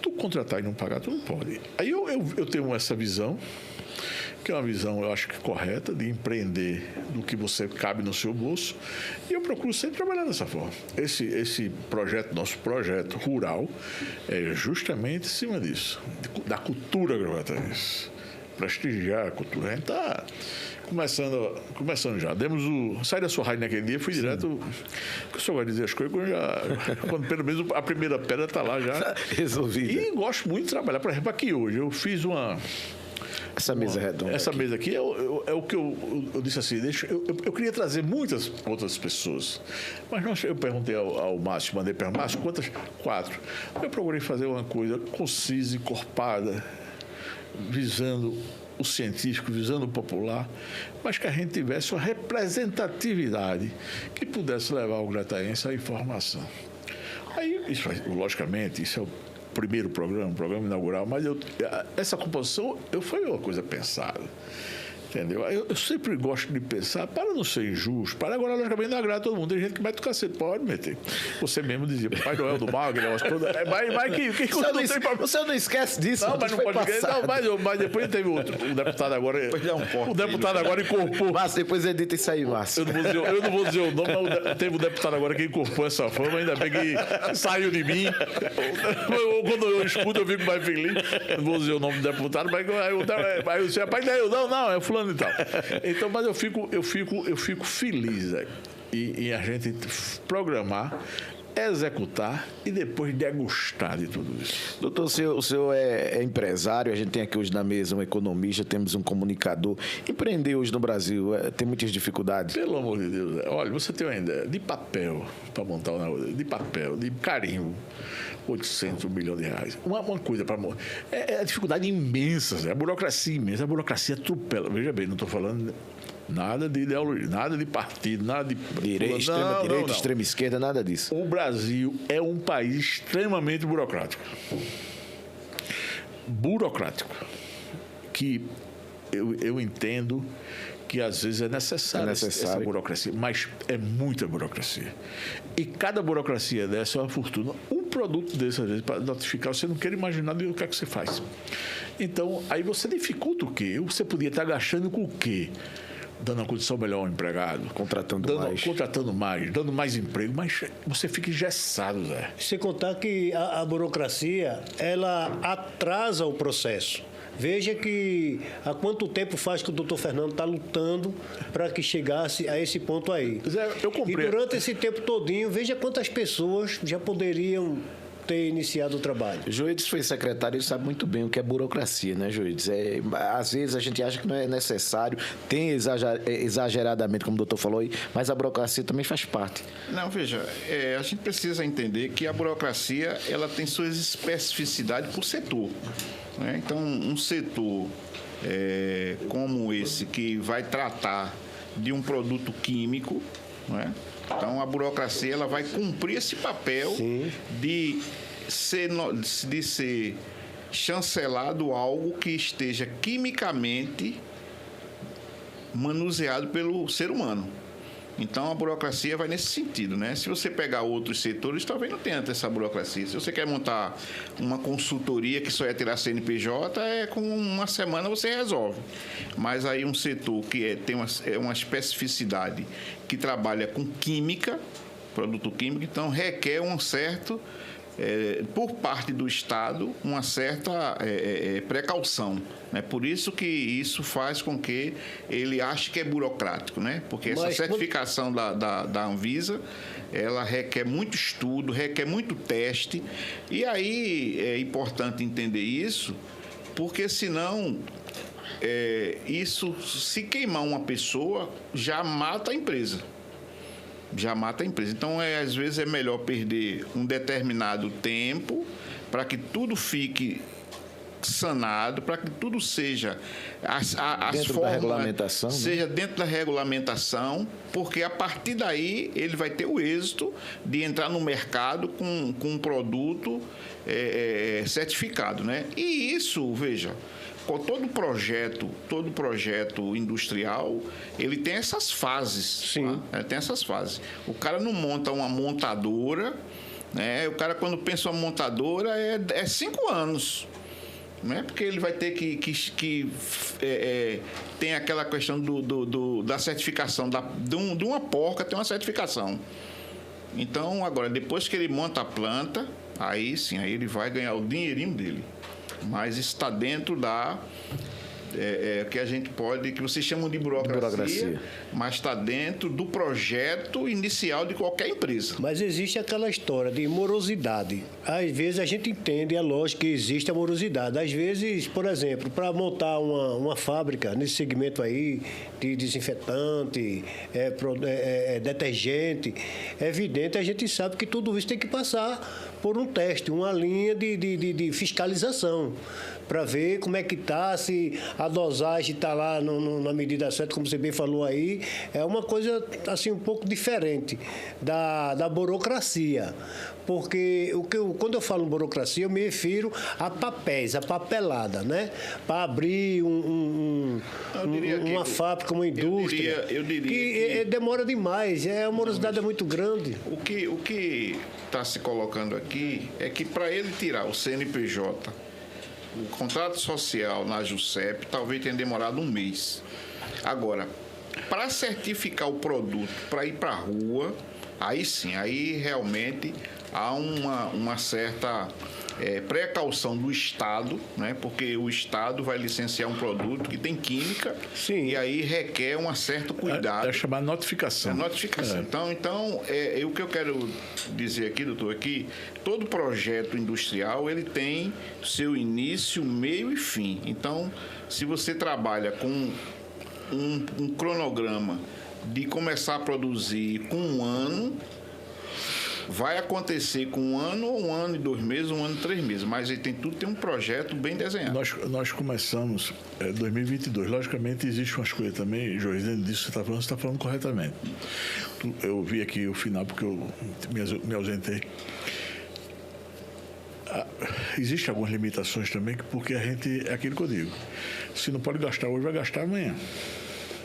Tu contratar e não pagar, tu não pode. Aí eu tenho essa visão, que é uma visão, eu acho que correta, de empreender do que você cabe no seu bolso, e eu procuro sempre trabalhar dessa forma. Esse projeto, nosso projeto rural, é justamente em cima disso, da cultura gravataense, prestigiar a cultura. A gente está começando já. Saí da sua rádio naquele dia, fui direto, porque o senhor vai dizer as coisas quando pelo menos a primeira pedra está lá já resolvida. E gosto muito de trabalhar. Por exemplo, aqui hoje eu fiz Essa mesa redonda. Essa aqui. mesa aqui é o que eu disse assim, eu queria trazer muitas outras pessoas, mas eu perguntei ao Márcio, mandei para o Márcio, quantas? 4. Eu procurei fazer uma coisa concisa, encorpada, visando o científico, visando o popular, mas que a gente tivesse uma representatividade que pudesse levar ao grataense a informação. Aí, logicamente, isso é o primeiro programa, inaugural, mas essa composição foi uma coisa pensada. Entendeu? Eu sempre gosto de pensar, para não ser injusto, para agora, logicamente, não agrada todo mundo. Tem gente que mete o cacete, pode meter. Você mesmo dizia, Pai Noel do Mal, aquele negócio todo. Você não esquece disso. Não, mas não pode esquecer. Mas depois teve outro. O deputado agora. O deputado agora incorporou. Márcio, depois edita isso aí, Márcio. Eu não vou dizer o nome, mas teve um deputado agora que incorporou essa fama, ainda bem que saiu de mim. Quando eu escuto, eu fico mais feliz. Não vou dizer o nome do deputado, mas aí eu disse, Pai Noel, não, é fulano e tal. Então, mas eu fico feliz em a gente programar, executar e depois degustar de tudo isso. Doutor, o senhor é empresário, a gente tem aqui hoje na mesa um economista, temos um comunicador. Empreender hoje no Brasil tem muitas dificuldades? Pelo amor de Deus, olha, você tem uma ideia de papel para montar um negócio, de papel, de carimbo, 800 milhões de reais. Uma coisa para... É dificuldade imensa, Zé. A burocracia imensa, a burocracia atropela. Veja bem, não estou falando nada de ideologia, nada de partido, nada de... Extrema direita, extrema esquerda, nada disso. O Brasil é um país extremamente burocrático. Que eu entendo que às vezes é necessário essa burocracia, mas é muita burocracia. E cada burocracia dessa é uma fortuna. Um produto desse, às vezes, para notificar, você não quer imaginar o que é que você faz. Então, aí você dificulta o quê? Você podia estar gastando com o quê? Dando uma condição melhor ao empregado. Contratando mais, dando mais emprego, mas você fica engessado, Zé. Sem contar que a burocracia, ela atrasa o processo. Veja que há quanto tempo faz que o doutor Fernando está lutando para que chegasse a esse ponto aí. Zé, eu comprei. E durante esse tempo todinho, veja quantas pessoas já poderiam ter iniciado o trabalho. Joides foi secretário e sabe muito bem o que é burocracia, né, Joides? Às vezes a gente acha que não é necessário, tem exageradamente, como o doutor falou aí, mas a burocracia também faz parte. Não, veja, a gente precisa entender que a burocracia ela tem suas especificidades por setor. Né? Então, um setor como esse, que vai tratar de um produto químico, não é? Então, a burocracia ela vai cumprir esse papel de ser chancelado algo que esteja quimicamente manuseado pelo ser humano. Então, a burocracia vai nesse sentido, né? Se você pegar outros setores, talvez não tenha essa burocracia. Se você quer montar uma consultoria que só é tirar CNPJ, com uma semana você resolve. Mas aí um setor que tem uma especificidade que trabalha com química, produto químico, então requer um certo... por parte do Estado, uma certa precaução. Né? Por isso que isso faz com que ele ache que é burocrático, né? Porque essa certificação da Anvisa, ela requer muito estudo, requer muito teste, e aí é importante entender isso, porque senão... isso, se queimar uma pessoa, já mata a empresa. Então, às vezes, é melhor perder um determinado tempo para que tudo fique sanado, para que tudo seja dentro da regulamentação, seja dentro da regulamentação, porque a partir daí ele vai ter o êxito de entrar no mercado com um produto certificado, né? E isso, veja, com todo projeto industrial, ele tem essas fases. Sim. Tá? Tem essas fases. O cara não monta uma montadora, né? O cara, quando pensa uma montadora, é 5 anos. Né? Porque ele vai ter que tem aquela questão da certificação. De uma porca tem uma certificação. Então, agora, depois que ele monta a planta, aí sim, aí ele vai ganhar o dinheirinho dele. Mas está dentro que a gente pode, que vocês chamam de burocracia. Mas está dentro do projeto inicial de qualquer empresa. Mas existe aquela história de morosidade. Às vezes a gente entende, é lógico que existe a morosidade. Às vezes, por exemplo, para montar uma fábrica nesse segmento aí de desinfetante, detergente, é evidente, a gente sabe que tudo isso tem que passar por um teste, uma linha de fiscalização, para ver como é que está, se a dosagem está lá na medida certa, como você bem falou aí. É uma coisa assim um pouco diferente da burocracia. Porque quando eu falo em burocracia, eu me refiro a papéis, a papelada, né? Para abrir uma fábrica, uma indústria. Eu diria que demora demais, a morosidade é muito grande. O que está se colocando aqui é que para ele tirar o CNPJ, o contrato social na JUSEP, talvez tenha demorado um mês. Agora, para certificar o produto, para ir para a rua, aí sim, aí realmente há uma certa precaução do Estado, né? Porque o Estado vai licenciar um produto que tem química. Sim. E aí requer um certo cuidado. É chamar notificação. Notificação. Então o que eu quero dizer aqui, doutor, é que todo projeto industrial ele tem seu início, meio e fim. Então, se você trabalha com um cronograma de começar a produzir com um ano, vai acontecer com um ano e 2 meses, 1 ano e 3 meses, mas ele tem um projeto bem desenhado. Nós começamos em 2022. Logicamente, existe umas coisas também, João, dentro disso que você está falando corretamente. Eu vi aqui o final porque eu me ausentei. Existem algumas limitações também, porque a gente, é aquilo que eu digo, se não pode gastar hoje, vai gastar amanhã,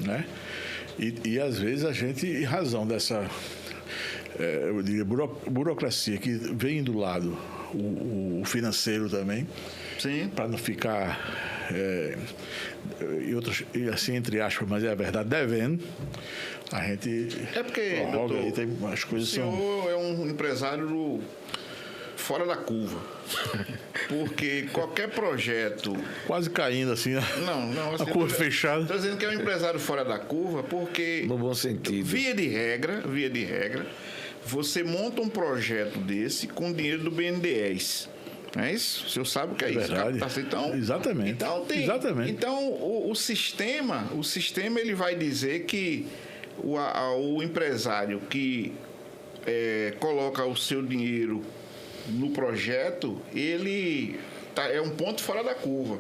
né? E às vezes a gente, em razão dessa eu diria, burocracia que vem do lado o financeiro também, para não ficar assim, entre aspas, mas é a verdade, devendo, a gente porque, doutor, aí tem as coisas o senhor é um empresário fora da curva, porque qualquer projeto quase caindo assim, não, a curva fechada. Estou dizendo que é um empresário fora da curva, porque no bom sentido, via de regra, você monta um projeto desse com dinheiro do BNDES. Não é isso? O senhor sabe o que é isso? Captação. Então, exatamente. Exatamente. Então, o sistema ele vai dizer que o empresário que coloca o seu dinheiro no projeto, ele é um ponto fora da curva.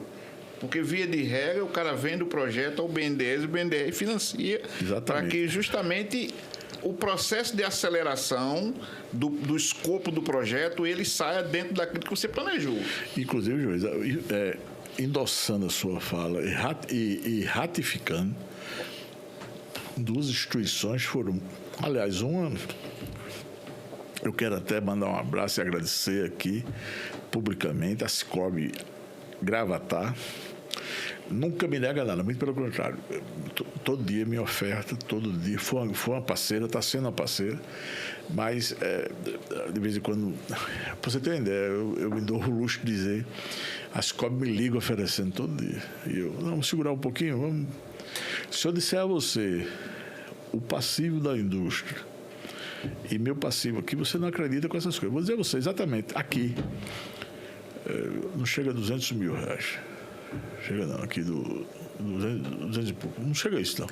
Porque, via de regra, o cara vende o projeto ao BNDES e o BNDES financia para que justamente o processo de aceleração do escopo do projeto ele saia dentro daquilo que você planejou. Inclusive, Juiz, endossando a sua fala e ratificando, 2 instituições foram... Aliás, uma... Eu quero até mandar um abraço e agradecer aqui, publicamente, a Cicobi Gravatar. Nunca me nega nada, muito pelo contrário. Todo dia me oferta, todo dia. Foi uma parceira, está sendo uma parceira, mas de vez em quando, para você ter uma ideia, eu me dou o luxo de dizer, a Cicobi me liga oferecendo todo dia. E eu, vamos segurar um pouquinho, vamos. Se eu disser a você o passivo da indústria e meu passivo aqui, você não acredita com essas coisas. Vou dizer a você, exatamente, aqui, não chega a 200 mil reais. Chega não, aqui do 200 e pouco. Não chega a isso, não.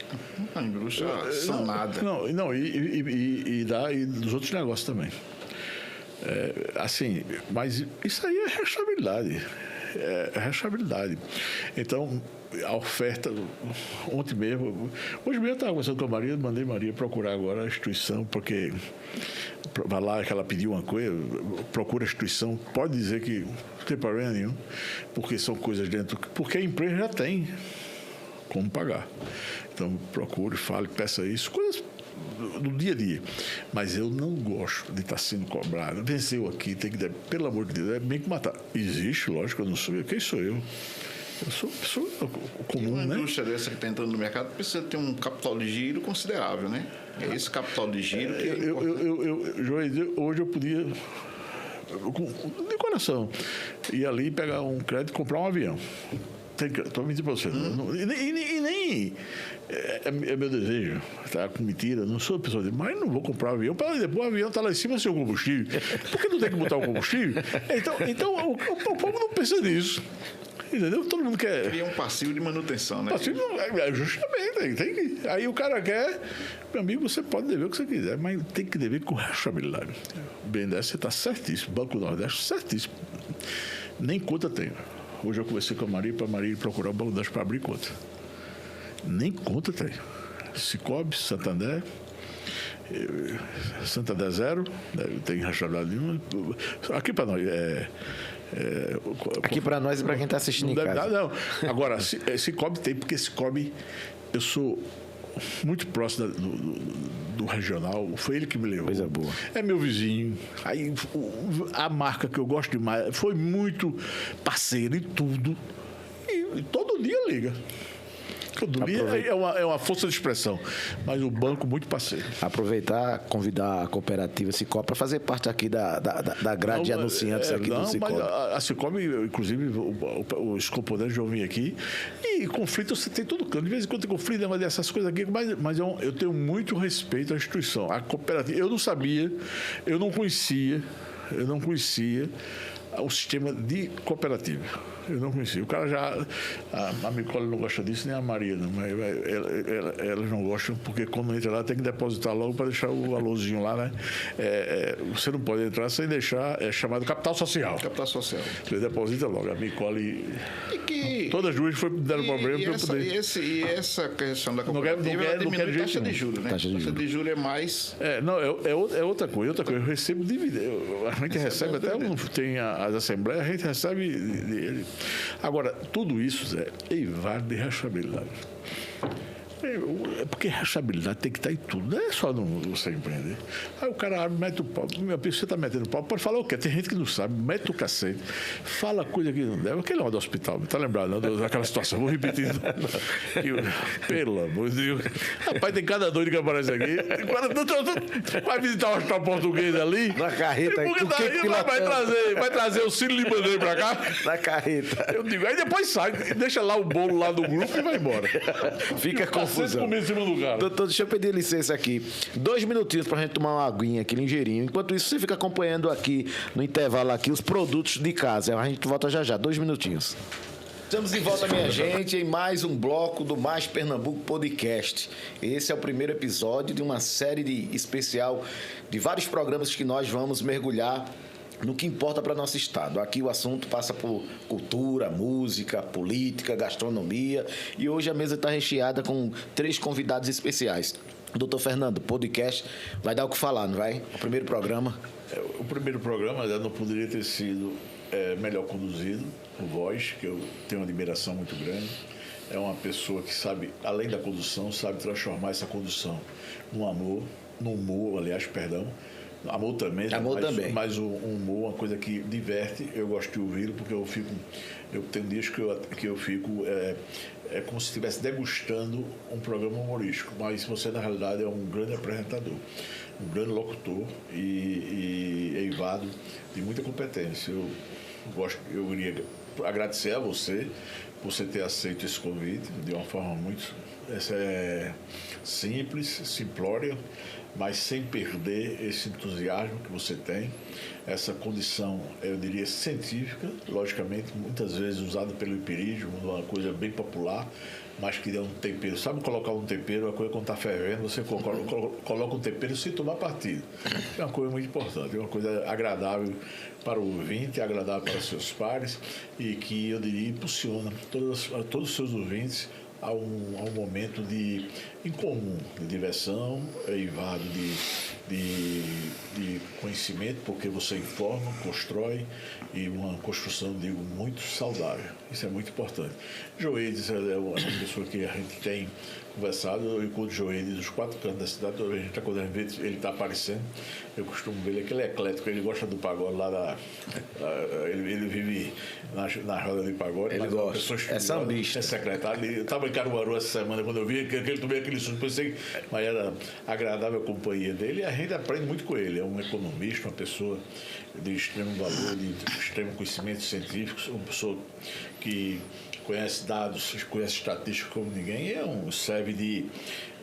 A indústria são nada. Não, e dos outros negócios também. Assim, mas isso aí é restabilidade. É restabilidade. Então, a oferta, hoje mesmo eu estava conversando com a Maria, mandei Maria procurar agora a instituição, porque vai lá que ela pediu uma coisa, procura a instituição, pode dizer que não tem problema nenhum, porque são coisas dentro, porque a empresa já tem como pagar. Então, procure, fale, peça isso, coisas do dia a dia. Mas eu não gosto de estar sendo cobrado. Venceu aqui, tem que dar, pelo amor de Deus, é bem que matar. Existe, lógico, eu não sou. Quem sou eu? Eu sou pessoa comum, né? Uma indústria dessa que está entrando no mercado precisa ter um capital de giro considerável, né? É esse capital de giro que João, hoje eu podia, de coração, ir ali pegar um crédito e comprar um avião. Estou mentindo para você. E nem é meu desejo. Tá com mentira. Não sou a pessoa de, mas não vou comprar um avião. Para depois o avião está lá em cima sem o combustível. Por que não tem que botar o combustível? Então o povo não pensa nisso. Entendeu? Todo mundo quer. Cria um passivo de manutenção, né? Passivo, justamente. Tem que, aí o cara quer. Meu amigo, você pode dever o que você quiser, mas tem que dever com responsabilidade. O BNDES, você está certíssimo. Banco do Nordeste, certíssimo. Nem conta tem. Hoje eu conversei com a Maria para a Maria procurar o Banco do Nordeste para abrir conta. Nem conta tem. Cicobi, Santander. Santander zero, tem responsabilidade nenhuma. Aqui para nós aqui para nós e para quem está assistindo em casa. Não. Agora, Cicobi tem, porque Cicobi, eu sou muito próximo do regional, foi ele que me levou. Coisa boa. É meu vizinho. Aí, a marca que eu gosto demais, foi muito parceiro em tudo. E todo dia liga. Todo dia é uma força de expressão, mas o banco muito parceiro. Aproveitar, convidar a cooperativa Cicobi para fazer parte aqui da grade de anunciantes aqui do Cicobi. Mas a Cicobi, inclusive, os componentes vão vir aqui, e conflito você tem todo canto. De vez em quando tem conflito, mas dessas coisas aqui, mas eu tenho muito respeito à instituição. A cooperativa, eu não sabia, eu não conhecia o sistema de cooperativa. Eu não conhecia. O cara já... A Micole não gosta disso, nem a Maria, não. Mas elas não gostam, porque quando entra lá tem que depositar logo para deixar o valorzinho lá, né? Você não pode entrar sem deixar... É chamado capital social. Capital social. Você deposita logo. A Micole... Todas as duas deram problema para eu poder... E essa questão da cooperativa, ela diminui a taxa de juros, né? Taxa de juros é mais... É outra coisa. Eu recebo dividendo. A gente recebe até... Tem as assembleias, a gente recebe... Agora, tudo isso, Zé, evade de rachabilidade. Porque rachabilidade tem que estar em tudo, não é só você empreender. Aí o cara abre, mete o pau. Meu filho, você está metendo o pau, pode falar o quê? Tem gente que não sabe, mete o cacete, fala coisa que não deve. Aquele lá do hospital, está lembrado, não, daquela situação? Vou repetir. Pelo amor de Deus. Rapaz, tem cada doido que aparece aqui. Vai visitar o hospital português ali. Na carreta. Vai trazer o Ciro Libanês para cá. Na carreta. Eu digo, aí depois sai, deixa lá o bolo lá do grupo e vai embora. Fica confusão. Doutor, deixa eu pedir licença aqui. 2 minutinhos pra gente tomar uma aguinha aqui, ligeirinho. Enquanto isso, você fica acompanhando aqui, no intervalo aqui, os produtos de casa. A gente volta já. 2 minutinhos. Estamos de volta, minha gente, em mais um bloco do Mais Pernambuco Podcast. Esse é o primeiro episódio de uma série especial de vários programas que nós vamos mergulhar no que importa para nosso estado. Aqui o assunto passa por cultura, música, política, gastronomia, e hoje a mesa está recheada com 3 convidados especiais. Doutor Fernando, podcast vai dar o que falar, não vai? O primeiro programa. O primeiro programa não poderia ter sido melhor conduzido, o Voz, que eu tenho uma admiração muito grande. É uma pessoa que sabe, além da condução, sabe transformar essa condução num amor, num humor, amor também, mas o humor, uma coisa que diverte. Eu gosto de ouvi-lo, porque eu tenho dias que eu fico como se estivesse degustando um programa humorístico, mas você na realidade é um grande apresentador, um grande locutor e eivado de muita competência. Eu queria agradecer a você por você ter aceito esse convite de uma forma muito simples, simplória, mas sem perder esse entusiasmo que você tem, essa condição, eu diria, científica, logicamente, muitas vezes usada pelo empirismo, uma coisa bem popular, mas que dá um tempero. Sabe colocar um tempero, a coisa quando está fervendo, você coloca um tempero sem tomar partido. É uma coisa muito importante, é uma coisa agradável para o ouvinte, agradável para os seus pares, e que, eu diria, impulsiona todos os seus ouvintes a um momento em comum, de diversão, eivado de conhecimento, porque você informa, constrói, e uma construção, digo, muito saudável. Isso é muito importante. Joedes é uma pessoa que a gente tem conversado. Eu encontro Joedes dos 4 cantos da cidade. Toda vez que quando a gente vê ele está aparecendo, eu costumo ver ele, que ele é eclético, ele gosta do pagode lá ele vive na roda de pagode. Ele gosta. É sambista. É secretário. Eu estava em Caruaru essa semana, quando eu vi que ele tomei aquele susto, pensei, mas era agradável a companhia dele, e a gente aprende muito com ele. É um economista, uma pessoa de extremo valor, de extremo conhecimento científico, uma pessoa que conhece dados, conhece estatísticas como ninguém, serve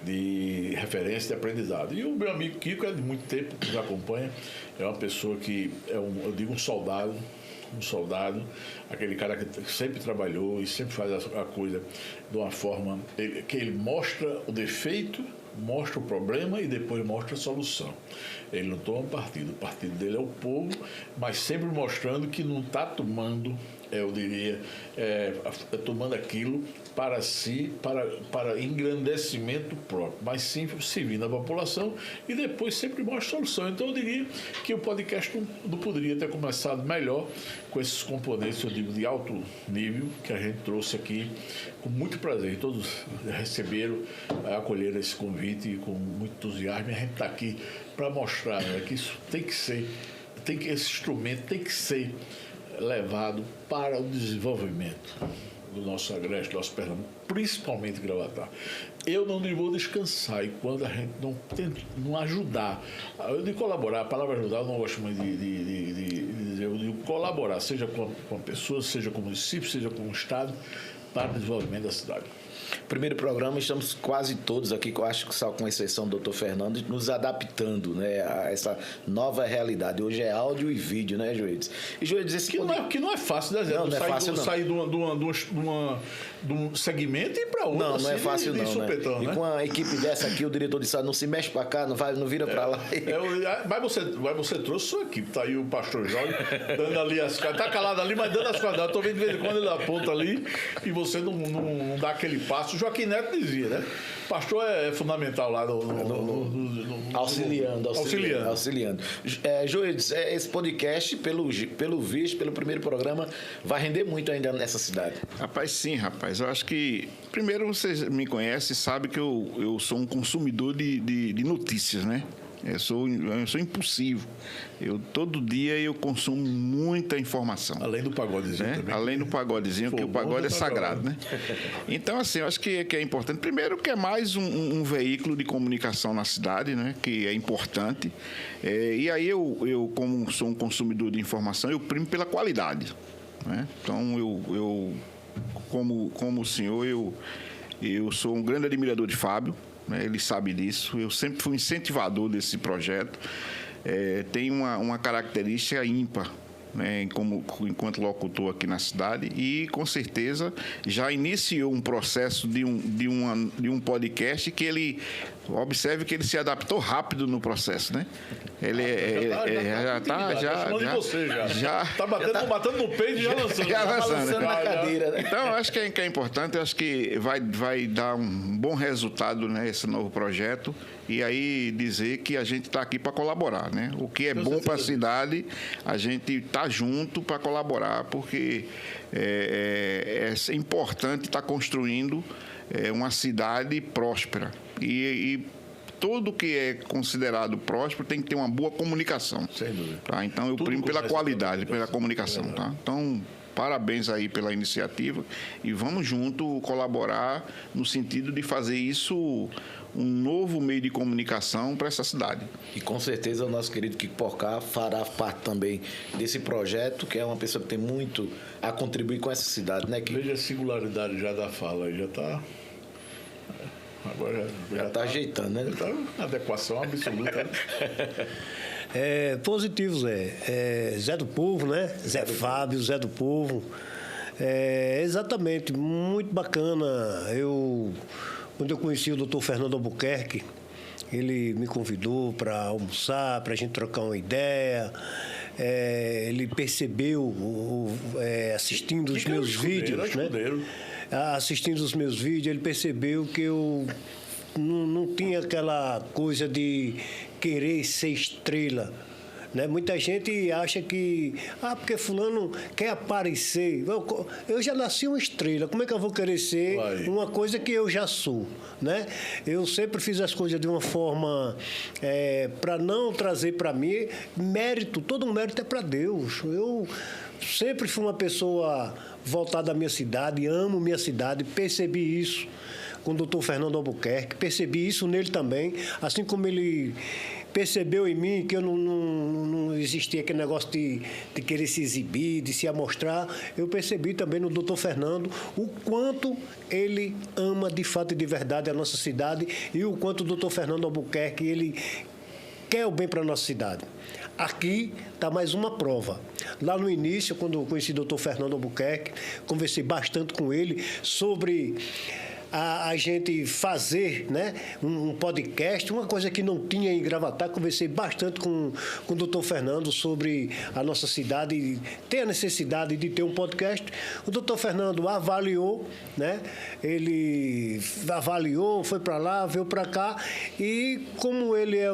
de referência de aprendizado. E o meu amigo Kiko é de muito tempo que nos acompanha, é uma pessoa que eu digo um soldado, aquele cara que sempre trabalhou e sempre faz a coisa de uma forma que ele mostra o defeito, mostra o problema e depois mostra a solução. Ele não toma partido, o partido dele é o povo, mas sempre mostrando que não está tomando, eu diria, tomando aquilo para si, para engrandecimento próprio, mas sim servindo a população e depois sempre mostra a solução. Então eu diria que o podcast não poderia ter começado melhor com esses componentes, eu digo, de alto nível, que a gente trouxe aqui com muito prazer. E todos receberam, acolheram esse convite com muito entusiasmo, e a gente está aqui para mostrar, né, que isso tem que ser, esse instrumento tem que ser levado para o desenvolvimento do nosso Agreste, do nosso Pernambuco, principalmente Gravatar. Eu não vou descansar enquanto a gente não ajudar. Eu de colaborar, a palavra ajudar eu não gosto muito de dizer, eu digo colaborar, seja com a pessoa, seja com o município, seja com o Estado, para o desenvolvimento da cidade. Primeiro programa, estamos quase todos aqui, eu acho que só com exceção do Dr. Fernando, nos adaptando, né, a essa nova realidade. Hoje é áudio e vídeo, né, Joedes? E Joedes, esse que não é fácil, né, Zé? Não é fácil, não. Sair de um segmento e ir para outro. Não, não é fácil, não. Supetão, né? E com a equipe dessa aqui, o diretor disse, não se mexe para cá, não vira para lá. Mas você trouxe sua equipe. Tá aí o pastor Jorge dando ali as caras. Tá calado ali, mas dando as caras. Eu tô vendo de vez em quando ele aponta ali e você não dá aquele passo. O Joaquim Neto dizia, né? Pastor é fundamental lá auxiliando. Joedes, esse podcast, pelo visto, pelo primeiro programa, vai render muito ainda nessa cidade. Rapaz, sim, rapaz. Eu acho que, primeiro, vocês me conhecem e sabem que eu sou um consumidor de notícias, né? Eu sou impulsivo. Todo dia eu consumo muita informação. Além do pagodezinho, né? Também. Além do pagodezinho, porque o pagode é sagrado, né? Então, assim, eu acho que é importante. Primeiro, que é mais um veículo de comunicação na cidade, né? Que é importante. E aí eu, como sou um consumidor de informação, eu primo pela qualidade, né? Então, eu como o senhor, eu sou um grande admirador de Fábio. Ele sabe disso. Eu sempre fui incentivador desse projeto. Tem uma característica ímpar, né, enquanto locutor aqui na cidade, e com certeza já iniciou um processo de um podcast que ele observe que ele se adaptou rápido no processo, né? Ele já tá batendo no peito e já lançando. Já lançando na cadeira, né? Então, eu acho que é importante, eu acho que vai dar um bom resultado, né, esse novo projeto, e aí dizer que a gente está aqui para colaborar, né? O que é bom para a cidade, a gente está junto para colaborar, porque é importante estar construindo uma cidade próspera. E tudo que é considerado próspero tem que ter uma boa comunicação. Sem dúvida. Tá? Então, eu primo pela qualidade, pela comunicação. Tá? Então, parabéns aí pela iniciativa e vamos junto colaborar no sentido de fazer isso um novo meio de comunicação para essa cidade. E com certeza o nosso querido Kiko Porcá fará parte também desse projeto, que é uma pessoa que tem muito a contribuir com essa cidade, né, Kiko? Veja a singularidade já da fala, já está... Agora já está ajeitando, né? Tá uma adequação absoluta. Positivo, Zé. Zé do Povo, né? Zé Fábio, Zé do Povo. Exatamente, muito bacana. Quando eu conheci o Dr. Fernando Albuquerque, ele me convidou para almoçar, para a gente trocar uma ideia. Ele percebeu, assistindo os meus vídeos, né? Assistindo os meus vídeos, ele percebeu que eu não tinha aquela coisa de querer ser estrela, né? Muita gente acha que porque fulano quer aparecer. Eu já nasci uma estrela, como é que eu vou querer ser uma coisa que eu já sou, né? Eu sempre fiz as coisas de uma forma para não trazer para mim mérito. Todo o mérito é para Deus. Eu sempre fui uma pessoa voltada à minha cidade, amo minha cidade, percebi isso com o Dr. Fernando Albuquerque, percebi isso nele também, assim como ele percebeu em mim que eu não existia aquele negócio de querer se exibir, de se amostrar. Eu percebi também no doutor Fernando o quanto ele ama de fato e de verdade a nossa cidade e o quanto o doutor Fernando Albuquerque, ele quer o bem para a nossa cidade. Aqui está mais uma prova. Lá no início, quando eu conheci o doutor Fernando Albuquerque, conversei bastante com ele sobre a gente fazer, né, um podcast, uma coisa que não tinha em Gravatá. Conversei bastante com o doutor Fernando sobre a nossa cidade, ter a necessidade de ter um podcast. O doutor Fernando avaliou, né, ele avaliou, foi para lá, veio para cá, e como ele é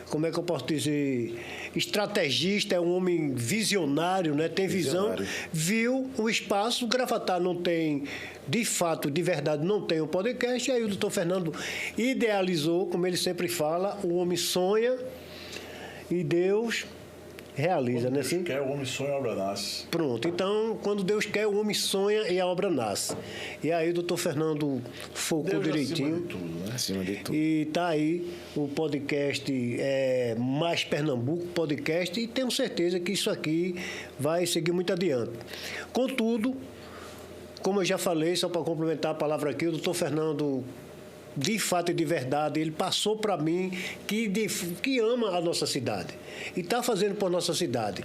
como é que eu posso dizer, estrategista, é um homem visionário, né? Tem visão, viu o espaço. O Gravatá não tem, de fato, de verdade, não tem um podcast. Aí o doutor Fernando idealizou, como ele sempre fala, o homem sonha e Deus realiza, né? Deus quer, o homem sonha, a obra nasce. Pronto, então, quando Deus quer, o homem sonha e a obra nasce. E aí o doutor Fernando focou Deus direitinho. Acima de tudo, né? Acima de tudo. E tá aí o podcast Mais Pernambuco Podcast, e tenho certeza que isso aqui vai seguir muito adiante. Contudo, como eu já falei, só para complementar a palavra aqui, o doutor Fernando, de fato e de verdade, ele passou para mim que ama a nossa cidade e está fazendo por nossa cidade.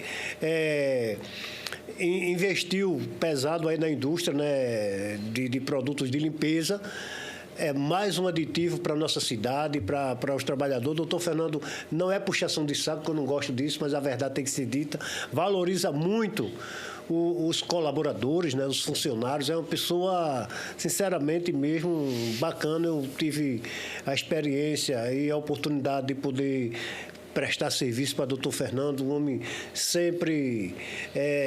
Investiu pesado aí na indústria, né, de produtos de limpeza. É mais um aditivo para a nossa cidade, para os trabalhadores. O doutor Fernando não é puxação de saco, que eu não gosto disso, mas a verdade tem que ser dita. Valoriza muito os colaboradores, né, os funcionários. É uma pessoa, sinceramente mesmo, bacana. Eu tive a experiência e a oportunidade de poder prestar serviço para o doutor Fernando, um homem sempre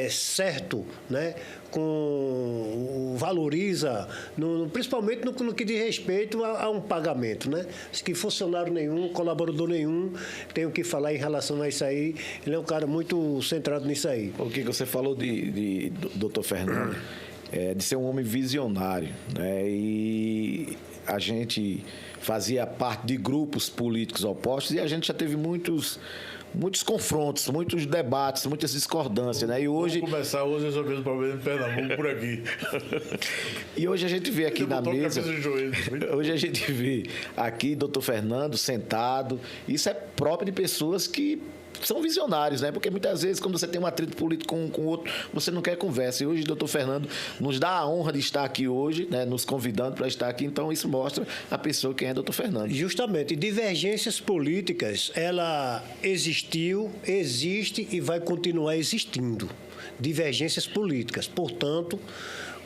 certo, né? Valoriza, principalmente no que diz respeito a um pagamento, né? Acho que funcionário nenhum, colaborador nenhum tem o que falar em relação a isso aí. Ele é um cara muito centrado nisso aí. O que você falou do doutor Fernando, de ser um homem visionário, né? E a gente fazia parte de grupos políticos opostos e a gente já teve muitos confrontos, muitos debates, muitas discordâncias, né? E hoje... Vamos começar hoje resolvendo o problema de Pernambuco por aqui. E hoje a gente vê aqui na mesa... Hoje a gente vê aqui doutor Fernando sentado. Isso é próprio de pessoas que são visionários, né? Porque muitas vezes, quando você tem um atrito político com o outro, você não quer conversa. E hoje o doutor Fernando nos dá a honra de estar aqui hoje, né? Nos convidando para estar aqui. Então, isso mostra a pessoa quem é doutor Fernando. Justamente. Divergências políticas, ela existiu, existe e vai continuar existindo. Divergências políticas. Portanto,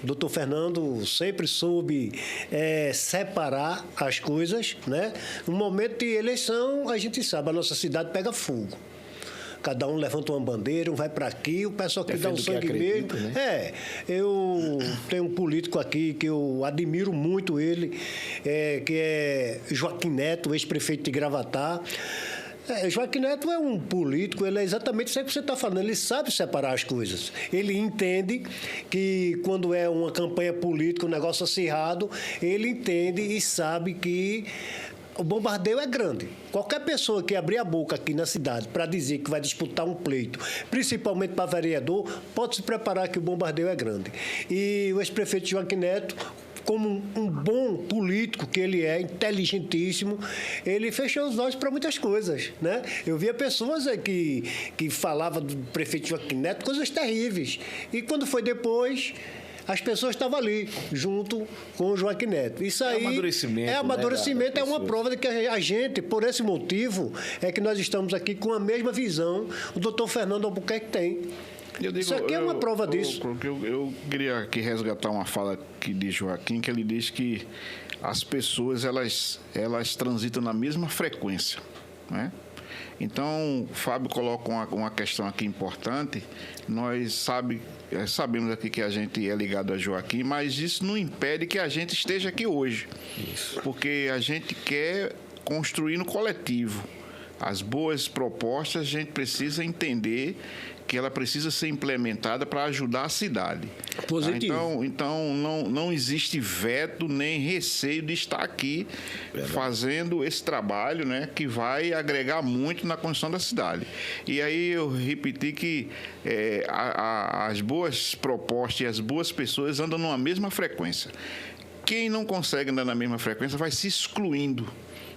o doutor Fernando sempre soube separar as coisas, né? No momento de eleição, a gente sabe, a nossa cidade pega fogo. Cada um levanta uma bandeira, um vai para aqui, o pessoal que dá o sangue mesmo. Né? Eu tenho um político aqui que eu admiro muito ele, que é Joaquim Neto, ex-prefeito de Gravatá. Joaquim Neto é um político, ele é exatamente isso que você está falando, ele sabe separar as coisas. Ele entende que quando é uma campanha política, um negócio acirrado, ele entende e sabe que o bombardeio é grande. Qualquer pessoa que abrir a boca aqui na cidade para dizer que vai disputar um pleito, principalmente para vereador, pode se preparar que o bombardeio é grande. E o ex-prefeito Joaquim Neto, como um bom político que ele é, inteligentíssimo, ele fechou os olhos para muitas coisas, né? Eu via pessoas que falavam do prefeito Joaquim Neto coisas terríveis. E quando foi depois, as pessoas estavam ali, junto com o Joaquim Neto. Isso aí amadurecimento. Amadurecimento, é uma prova de que a gente, por esse motivo, é que nós estamos aqui com a mesma visão o doutor Fernando Albuquerque tem. Isso aqui é uma prova disso. Eu queria aqui resgatar uma fala aqui de Joaquim, que ele diz que as pessoas elas transitam na mesma frequência, né? Então, o Fábio coloca uma questão aqui importante. Nós sabemos aqui que a gente é ligado a Joaquim, mas isso não impede que a gente esteja aqui hoje. Isso. Porque a gente quer construir no coletivo. As boas propostas, a gente precisa entender que ela precisa ser implementada para ajudar a cidade. Positivo. Tá? Então não existe veto nem receio de estar aqui fazendo esse trabalho, né, que vai agregar muito na construção da cidade. E aí eu repeti que as boas propostas e as boas pessoas andam numa mesma frequência. Quem não consegue andar na mesma frequência vai se excluindo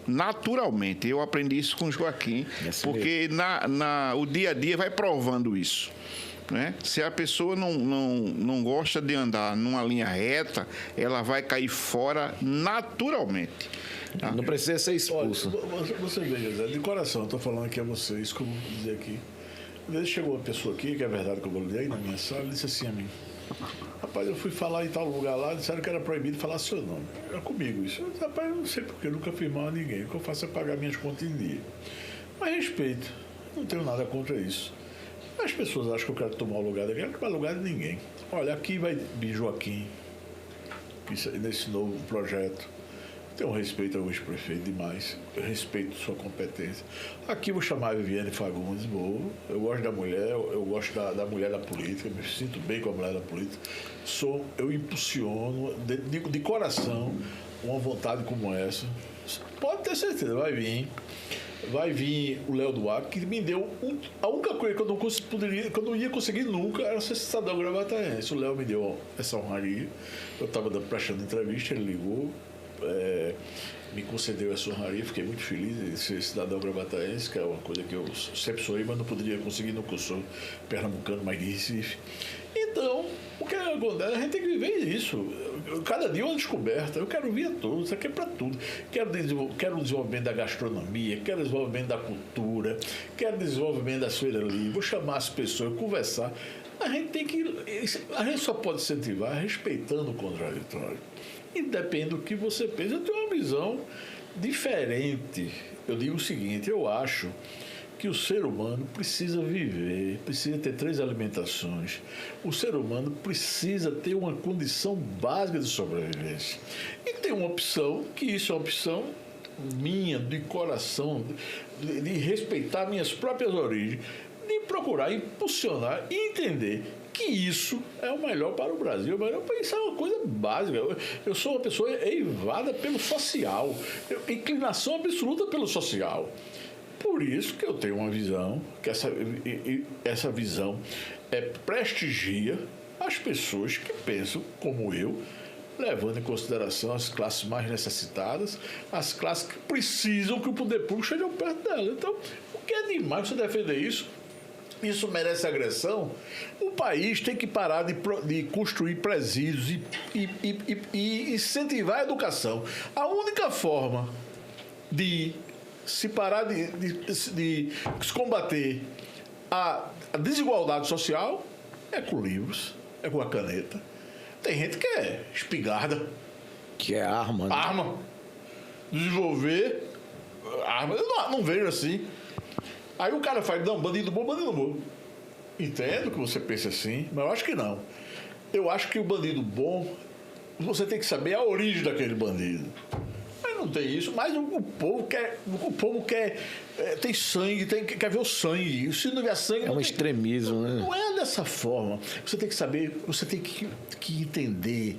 naturalmente. Eu aprendi isso com o Joaquim, porque o dia a dia vai provando isso. Né? Se a pessoa não gosta de andar numa linha reta, ela vai cair fora naturalmente. Tá? Não precisa ser expulso. Olha, você veja, Zé, de coração, estou falando aqui a vocês, como dizer aqui. Uma vez chegou uma pessoa aqui, que é verdade que eu vou ler aí na minha sala, e disse assim a mim: rapaz, eu fui falar em tal lugar lá, disseram que era proibido falar seu nome. É comigo isso. Eu disse: rapaz, eu não sei porque, eu nunca fiz mal a ninguém. O que eu faço é pagar minhas contas em dia. Mas respeito, não tenho nada contra isso. As pessoas acham que eu quero tomar o lugar de ninguém, eu não quero lugar de ninguém. Olha, aqui vai vir Joaquim, nesse novo projeto. Tenho respeito ao ex-prefeito demais, eu respeito sua competência. Aqui vou chamar a Viviane Fagundes, eu gosto da mulher, eu gosto da mulher da política, me sinto bem com a mulher da política. Eu impulsiono de coração uma vontade como essa. Pode ter certeza, vai vir o Léo Duarte, que me deu a única coisa que eu não ia conseguir nunca era ser cidadão gravataense. O Léo me deu essa honraria. Eu estava prestando entrevista, ele ligou, me concedeu essa honraria, fiquei muito feliz de ser cidadão gravataense, que é uma coisa que eu sempre sonhei, mas não poderia conseguir, não, porque eu sou pernambucano, mas de Recife. Então, o que acontece? A gente tem que viver isso. Cada dia é uma descoberta. Eu quero vir a todos, isso aqui é para tudo. Quero o desenvolvimento da gastronomia, quero o desenvolvimento da cultura, quero o desenvolvimento da feira livre, vou chamar as pessoas, conversar. A gente só pode incentivar respeitando o contraditório. Independe do que você pensa, eu tenho uma visão diferente. Eu digo o seguinte: eu acho que o ser humano precisa viver, precisa ter 3 alimentações. O ser humano precisa ter uma condição básica de sobrevivência. E tem uma opção, que isso é uma opção minha, de coração, de respeitar minhas próprias origens, de procurar impulsionar e entender que isso é o melhor para o Brasil. O melhor para isso é uma coisa básica. Eu sou uma pessoa eivada pelo social, inclinação absoluta pelo social. Por isso que eu tenho uma visão, que essa visão prestigia as pessoas que pensam como eu, levando em consideração as classes mais necessitadas, as classes que precisam que o poder público chegue perto delas. Então, o que é demais você defender isso? Isso merece agressão. O país tem que parar de construir presídios e incentivar a educação. A única forma de se parar de se combater a desigualdade social é com livros, é com a caneta. Tem gente que é espingarda. Que é arma. Né? Arma. Desenvolver arma. Eu não vejo assim. Aí o cara faz: não, bandido bom. Entendo que você pensa assim, mas eu acho que não. Eu acho que o bandido bom, você tem que saber a origem daquele bandido. Mas não tem isso. Mas o povo quer tem sangue, quer ver o sangue. Se não vier sangue... É um extremismo, né? Não é dessa forma. Você tem que saber, você tem que entender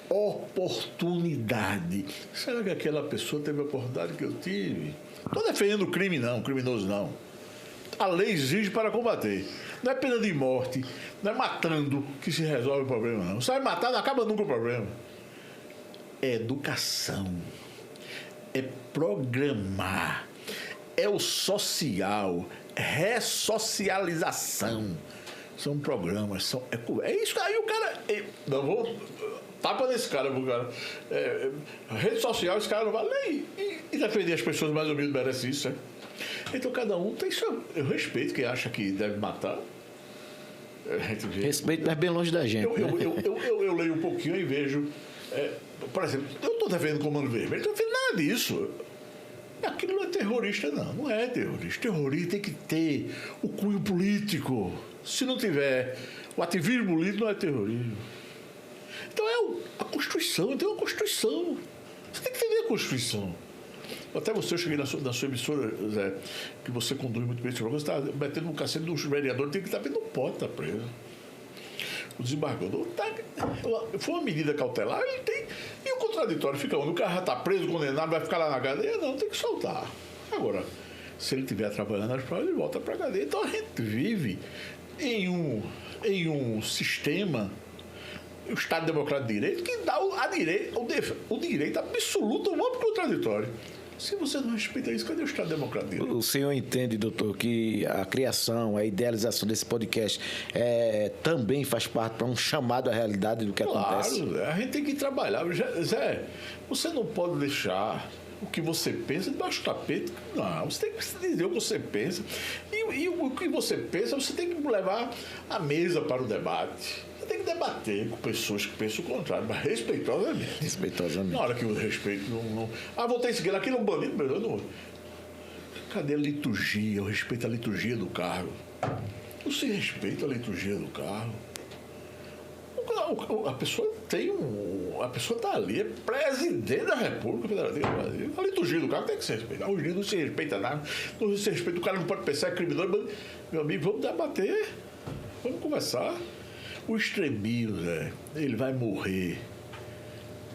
oportunidade. Será que aquela pessoa teve a oportunidade que eu tive? Estou defendendo o crime, não, o criminoso não. A lei exige para combater. Não é pena de morte, não é matando que se resolve o problema, não. Se vai matar, não acaba nunca o problema. É educação, é programar, é o social, ressocialização. São programas, é isso. Aí o cara... não vou... Tapa nesse cara, rede social, esse cara não vai ler e defender as pessoas mais ou menos merece isso, né? Então cada um tem seu... Eu respeito quem acha que deve matar. Respeito, mas bem longe da gente. Eu leio um pouquinho e vejo... por exemplo, eu não estou defendendo o Comando Vermelho, não estou defendendo nada disso. Aquilo não é terrorista, não é terrorista. Terrorista tem que ter o cunho político. Se não tiver o ativismo político, não é terrorismo. Então a Constituição, tem uma Constituição. Você tem que entender a Constituição. Até você, eu cheguei na sua emissora, Zé, que você conduz muito bem esse programa, você está metendo no cacete dos vereadores, tem que estar vendo, não pode estar preso. O desembargador foi uma medida cautelar, ele tem. E o contraditório fica onde? O cara já está preso, condenado, vai ficar lá na cadeia? Não, tem que soltar. Agora, se ele estiver atrapalhando as provas, ele volta para a cadeia. Então a gente vive em um sistema, o Estado Democrático de Direito, que dá o direito absoluto ao amplo contraditório. Se você não respeita isso, cadê o Estado Democrático de Direito? O senhor entende, doutor, que a criação, a idealização desse podcast também faz parte para um chamado à realidade do que acontece? Claro, a gente tem que trabalhar. Zé, você não pode deixar o que você pensa debaixo do tapete. Não, você tem que dizer o que você pensa. E o que você pensa, você tem que levar a mesa para o debate. Você tem que debater com pessoas que pensam o contrário, mas respeitosamente. Respeitosamente. Na hora que o respeito não... vou ter que seguir aquilo, um bandido, mas eu não... Cadê a liturgia, o respeito à liturgia do cargo? Não se respeita a liturgia do cargo. A pessoa a pessoa está ali, é presidente da República Federativa do Brasil. A liturgia do cargo tem que ser respeitada. Hoje em dia não se respeita nada. Não se respeita, o cara não pode pensar, é criminoso. Meu amigo, vamos debater. Vamos conversar. O extremismo, Zé, ele vai morrer.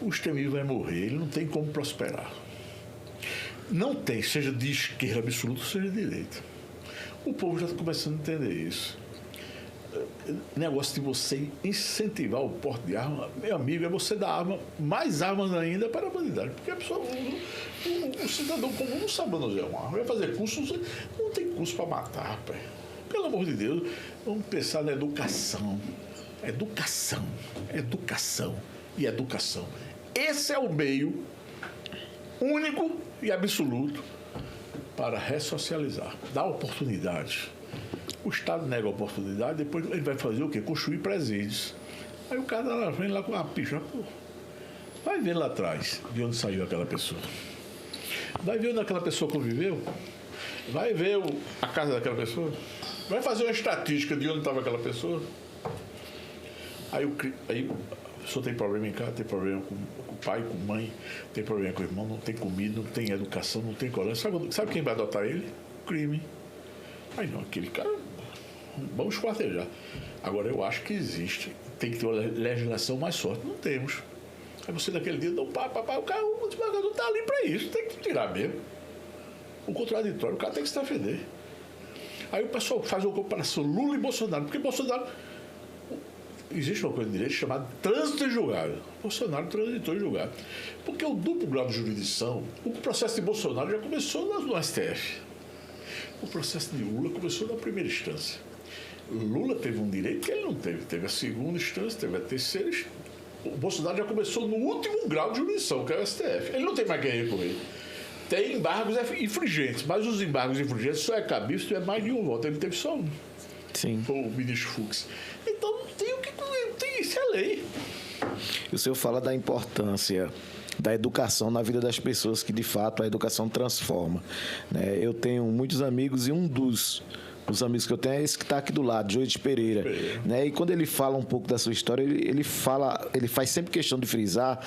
O extremismo vai morrer. Ele não tem como prosperar. Não tem, seja de esquerda absoluta, seja de direita. O povo já está começando a entender isso. Negócio de você incentivar o porte de arma, meu amigo, é você dar mais armas ainda para a bandidagem. Porque a pessoa, o cidadão comum não sabe manusear uma arma. Vai fazer curso, não tem curso para matar, pai. Pelo amor de Deus, vamos pensar na educação. Educação e educação. Esse é o meio único e absoluto para ressocializar, dar oportunidade. O Estado nega a oportunidade, depois ele vai fazer o quê? Construir presídios. Aí o cara vem lá com uma picha. Pô, vai ver lá atrás de onde saiu aquela pessoa. Vai ver onde aquela pessoa conviveu. Vai ver a casa daquela pessoa. Vai fazer uma estatística de onde estava aquela pessoa. Aí a pessoa tem problema em casa, tem problema com o pai, com a mãe, tem problema com o irmão, não tem comida, não tem educação, não tem colégio. Sabe quem vai adotar ele? Crime. Aí não, aquele cara, vamos esquartejar. Agora, eu acho que existe, tem que ter uma legislação mais forte. Não temos. Aí você, naquele dia, dá um pá, o desembargador está ali para isso, tem que tirar mesmo. O contraditório, o cara tem que se defender. Aí o pessoal faz uma comparação Lula e Bolsonaro, porque Bolsonaro... Existe uma coisa de direito chamada trânsito em julgado. Bolsonaro transitou em julgado. Porque o duplo grau de jurisdição, o processo de Bolsonaro já começou no STF. O processo de Lula começou na primeira instância. Lula teve um direito que ele não teve. Teve a segunda instância, teve a terceira instância. O Bolsonaro já começou no último grau de jurisdição, que é o STF. Ele não tem mais quem recorrer. Tem embargos infringentes, mas os embargos infringentes só é cabível se tiver mais de um voto. Ele teve só um. Sim. Foi o ministro Fux. Então não tem o que... Isso é lei. E o senhor fala da importância da educação na vida das pessoas, que de fato a educação transforma, né? Eu tenho muitos amigos e um dos amigos que eu tenho é esse que está aqui do lado, Joides Pereira. Né? E quando ele fala um pouco da sua história, ele faz sempre questão de frisar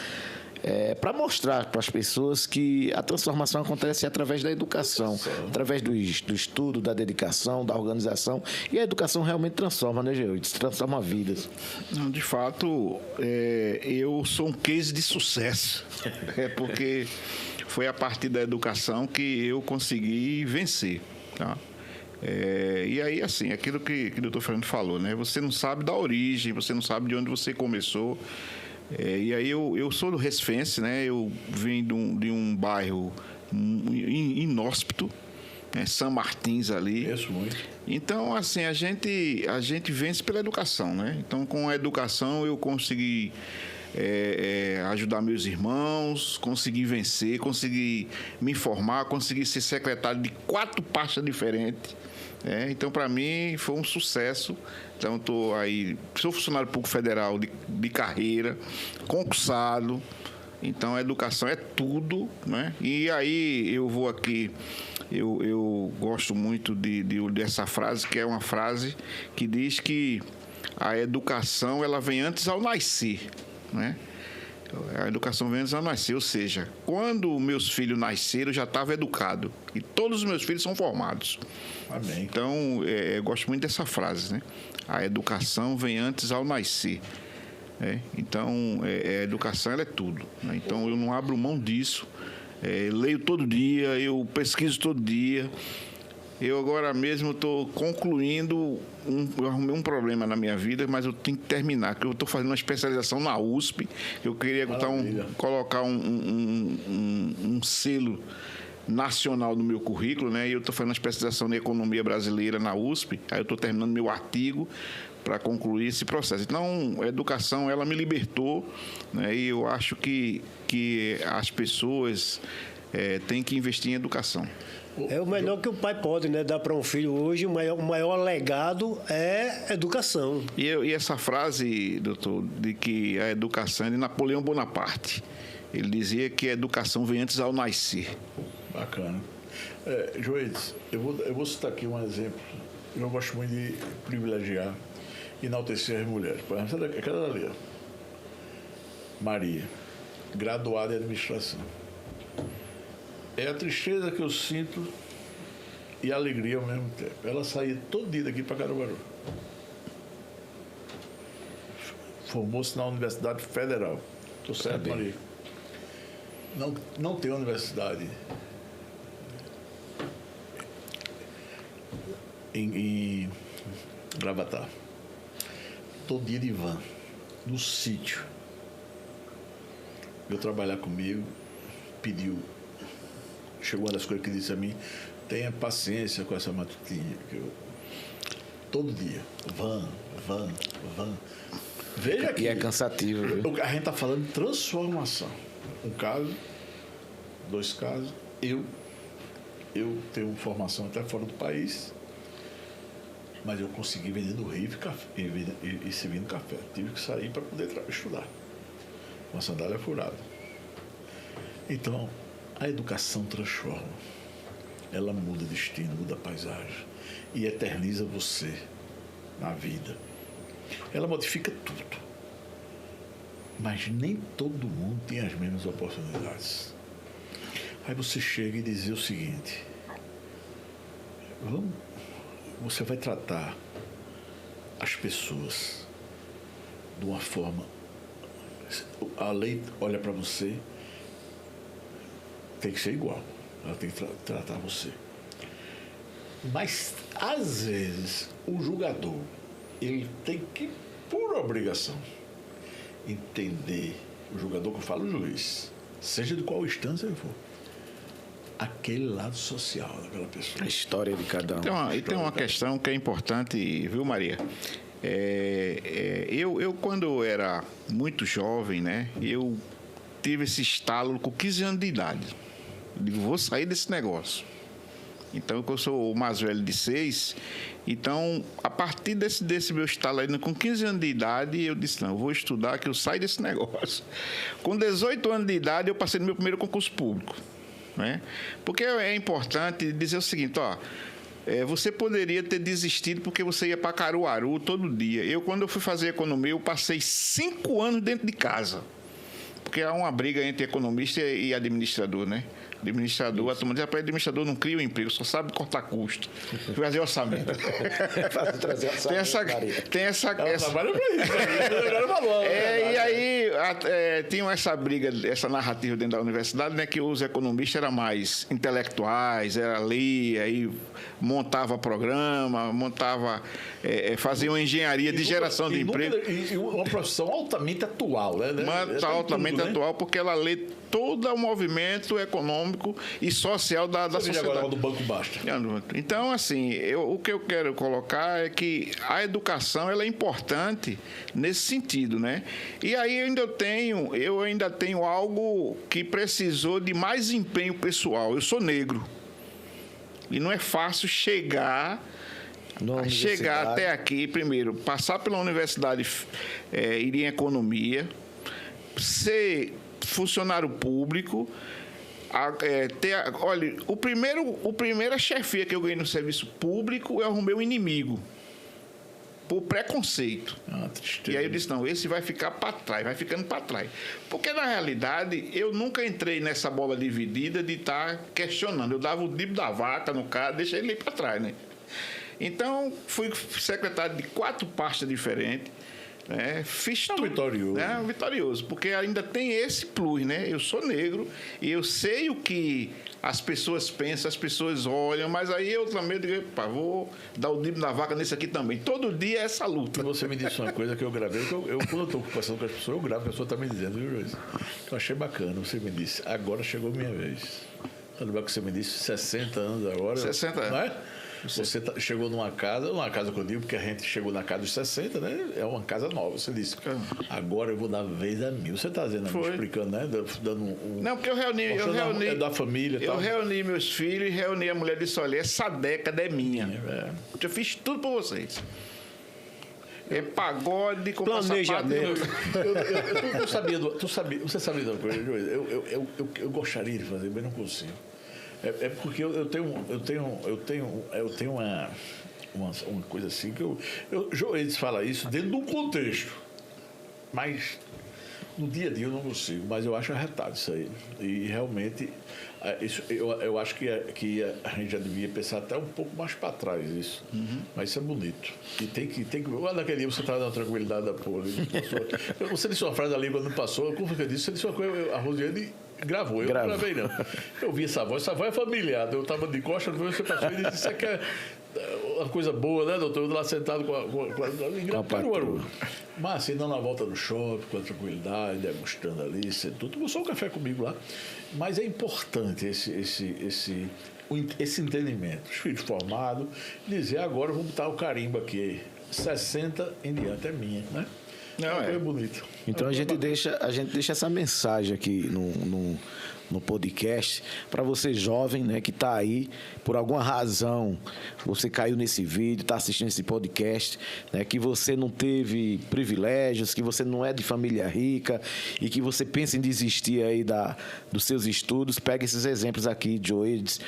para mostrar para as pessoas que a transformação acontece através da educação, através do estudo, da dedicação, da organização. E a educação realmente transforma, né, Joides? Transforma vidas. Não, de fato, eu sou um case de sucesso. Porque foi a partir da educação que eu consegui vencer. Tá? E aí, assim, aquilo que o doutor Fernando falou, né? Você não sabe da origem, você não sabe de onde você começou. E aí eu sou do Recifense, né? Eu venho de um bairro inóspito, né? São Martins ali. Isso muito. Então, assim, a gente vence pela educação, né? Então, com a educação eu consegui ajudar meus irmãos, consegui vencer, consegui me formar, consegui ser secretário de 4 pastas diferentes. Então, para mim, foi um sucesso. Então, sou funcionário público federal de carreira, concursado. Então, a educação é tudo, né? E aí, eu vou aqui, eu gosto muito dessa frase, que é uma frase que diz que a educação, ela vem antes ao nascer, né? A educação vem antes de eu nascer, ou seja, quando meus filhos nasceram, eu já estava educado. E todos os meus filhos são formados. Amém. Então, eu gosto muito dessa frase, né? A educação vem antes ao nascer. Então, a educação ela é tudo. Né? Então, eu não abro mão disso. Leio todo dia, eu pesquiso todo dia. Eu agora mesmo estou concluindo, eu arrumei um problema na minha vida, mas eu tenho que terminar, porque eu estou fazendo uma especialização na USP. Eu queria colocar um selo nacional no meu currículo, né? E eu estou fazendo uma especialização em economia brasileira na USP. Aí eu estou terminando meu artigo para concluir esse processo. Então, a educação, ela me libertou, né? E eu acho que as pessoas têm que investir em educação. É o melhor que o pai pode, né, dar para um filho hoje. O maior legado é educação. E essa frase, doutor, de que a educação é de Napoleão Bonaparte. Ele dizia que a educação vem antes ao nascer. Bacana. Joedes, eu vou citar aqui um exemplo. Eu gosto muito de privilegiar, enaltecer as mulheres. Por exemplo, aquela ali, ó. Maria, graduada em administração. É a tristeza que eu sinto e a alegria ao mesmo tempo. Ela saía todo dia daqui para Caruaru. Formou-se na Universidade Federal. Estou certo, Maria? Não tem universidade em Gravatá. Todo dia de van, no sítio. Veio trabalhar comigo, pediu. Chegou uma das coisas que disse a mim: tenha paciência com essa matutinha. Todo dia, van. Veja aqui. E é cansativo, viu? A gente está falando de transformação. Um caso, 2 casos. Eu tenho formação até fora do país, mas eu consegui vender no Rio e servindo café. Tive que sair para poder estudar. Uma sandália furada. Então, a educação transforma. Ela muda destino, muda paisagem e eterniza você na vida. Ela modifica tudo. Mas nem todo mundo tem as mesmas oportunidades. Aí você chega e diz o seguinte: você vai tratar as pessoas de uma forma. A lei olha para você, tem que ser igual. Ela tem que tratar você. Mas, às vezes, o julgador, ele tem que, por obrigação, entender, o julgador que eu falo, o juiz, seja de qual instância ele for, aquele lado social daquela pessoa. A história de cada um. Tem uma questão que é importante, viu, Maria? Eu, quando eu era muito jovem, né, eu tive esse estalo com 15 anos de idade. Eu digo, vou sair desse negócio. Então, eu sou o mais velho de 6. Então, a partir desse meu estalo aí, com 15 anos de idade, eu disse, não, eu vou estudar, que eu saio desse negócio. Com 18 anos de idade, eu passei no meu primeiro concurso público. Né? Porque é importante dizer o seguinte, você poderia ter desistido porque você ia para Caruaru todo dia. Quando eu fui fazer economia, eu passei 5 anos dentro de casa. Porque há uma briga entre economista e administrador, né? Administrador, a turma diz, administrador não cria um emprego, só sabe cortar custo, fazer orçamento. Trazer orçamento, tem essa trabalha pra isso, e aí tinha essa briga, essa narrativa dentro da universidade, né, que os economistas eram mais intelectuais, era lei, aí montava programa, fazia uma engenharia de geração de emprego. E uma profissão altamente atual, né? Altamente atual, porque ela lê todo o movimento econômico e social da sociedade. Agora do Banco Basta. Então, assim, o que eu quero colocar é que a educação ela é importante nesse sentido, né? E aí eu ainda tenho algo que precisou de mais empenho pessoal. Eu sou negro. E não é fácil chegar até aqui, primeiro, passar pela universidade, ir em economia, ser funcionário público, olha, a primeira chefia que eu ganhei no serviço público, eu arrumei um inimigo. por preconceito. Tristeza. E aí eu disse, não, esse vai ficar para trás, vai ficando para trás. Porque, na realidade, eu nunca entrei nessa bola dividida de estar questionando. Eu dava o dibo da vaca no cara, deixei ele ir para trás, né? Então, fui secretário de 4 pastas diferentes. Fiz tudo, vitorioso. Vitorioso, porque ainda tem esse plus, né? Eu sou negro e eu sei o que as pessoas pensam, as pessoas olham, mas aí eu também digo, vou dar o dibo da vaca nesse aqui também. Todo dia é essa luta. Você me disse uma coisa que eu gravei, que quando eu estou conversando com as pessoas, eu gravo, a pessoa está me dizendo, viu, Joyce? Eu achei bacana, você me disse, agora chegou a minha vez. Lembra que você me disse 60 anos agora? 60 anos. Não é? Você chegou numa casa que eu digo, porque a gente chegou na casa dos 60, né? É uma casa nova. Você disse, agora eu vou dar vez a mim. Você está dizendo, explicando, né? Dando Não, porque eu reuni é da família e tal. Eu reuni meus filhos e reuni a mulher e disse, olha, essa década é minha. Eu fiz tudo por vocês. É pagode, comprar sapato. Você sabia de uma coisa, eu gostaria de fazer, mas não consigo. É porque eu tenho uma coisa assim que Joedes fala isso dentro de um contexto, mas no dia a dia eu não consigo, mas eu acho arretado isso aí. E realmente eu acho que a gente já devia pensar até um pouco mais para trás isso. Mas isso é bonito. E tem que olha, naquele dia você estava na tranquilidade da porra. Você disse uma frase ali quando passou, como foi que eu disse? Você disse uma coisa, a Rosiane gravou, eu não gravei não. Eu vi essa voz é familiar. Eu estava de costas, você passou e disse, isso é uma coisa boa, né, doutor? Eu lá sentado com a mas assim, não na volta do shopping, com a tranquilidade, degustando ali, tudo. Tomou só um café comigo lá. Mas é importante esse entendimento. Os filhos formados, dizer, agora vamos botar o carimbo aqui. 60 em diante é minha, né? Não, é bonito. Então a gente deixa essa mensagem aqui no podcast para você jovem, né, que está aí por alguma razão, você caiu nesse vídeo, está assistindo esse podcast, né, que você não teve privilégios, que você não é de família rica e que você pensa em desistir aí dos seus estudos. Pega esses exemplos aqui, Joedes,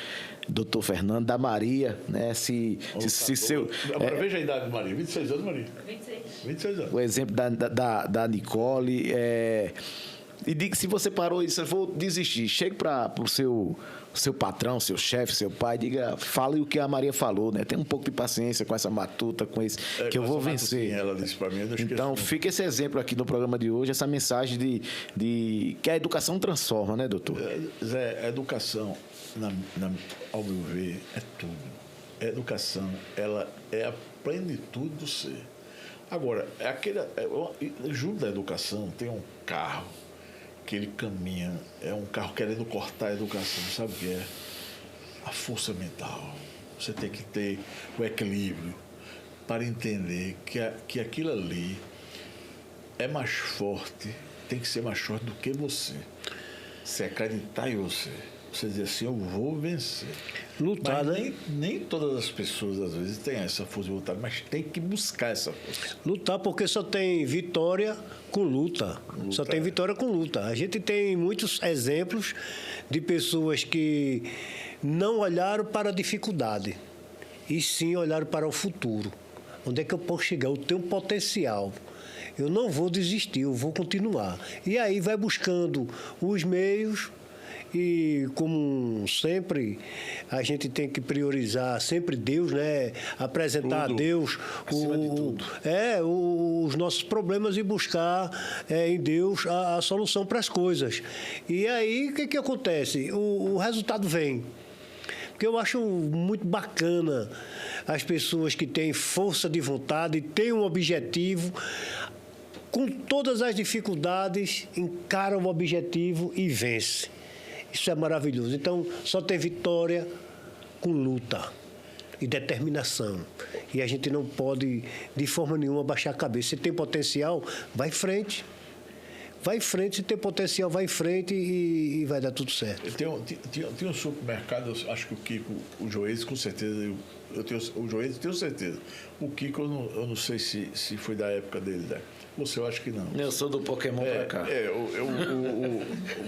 Dr. Fernando, da Maria, né? Agora veja a idade de Maria, 26 anos, Maria. 26 anos. O exemplo da Nicole. E diga, se você parou e você for desistir, chegue para o seu patrão, seu chefe, seu pai, fale o que a Maria falou, né? Tem um pouco de paciência com essa matuta, com esse, que eu vou vencer. Ela disse para mim, eu não esqueço. Então, fica esse exemplo aqui no programa de hoje, essa mensagem de que a educação transforma, né, doutor? Zé, a educação, ao meu ver, é tudo. A educação, ela é a plenitude do ser. Agora, junto da educação, tem um carro que ele caminha, é um carro querendo cortar a educação, sabe o que é? A força mental. Você tem que ter o equilíbrio para entender que aquilo ali é mais forte, tem que ser mais forte do que você. Se acreditar em você. Você dizer assim, eu vou vencer. Lutar, mas né? Nem todas as pessoas, às vezes, têm essa força de lutar, mas tem que buscar essa força. Lutar porque só tem vitória com luta. Só tem vitória com luta. A gente tem muitos exemplos de pessoas que não olharam para a dificuldade, e sim olharam para o futuro. Onde é que eu posso chegar? Eu tenho potencial. Eu não vou desistir, eu vou continuar. E aí vai buscando os meios. E, como sempre, a gente tem que priorizar sempre Deus, né? Apresentar tudo. a Deus os nossos problemas e buscar em Deus a solução para as coisas. E aí, o que acontece? O resultado vem. Porque eu acho muito bacana as pessoas que têm força de vontade, têm um objetivo, com todas as dificuldades, encaram o objetivo e vencem. Isso é maravilhoso. Então, só tem vitória com luta e determinação. E a gente não pode, de forma nenhuma, baixar a cabeça. Se tem potencial, vai em frente. Vai em frente, se tem potencial, vai em frente e vai dar tudo certo. Tem um supermercado, eu acho que o Kiko, o Joedes, com certeza, o Joedes, tenho certeza. O Kiko, eu não sei se foi da época dele, né? Você, eu acho que não. Eu sou do Pokémon pra cá.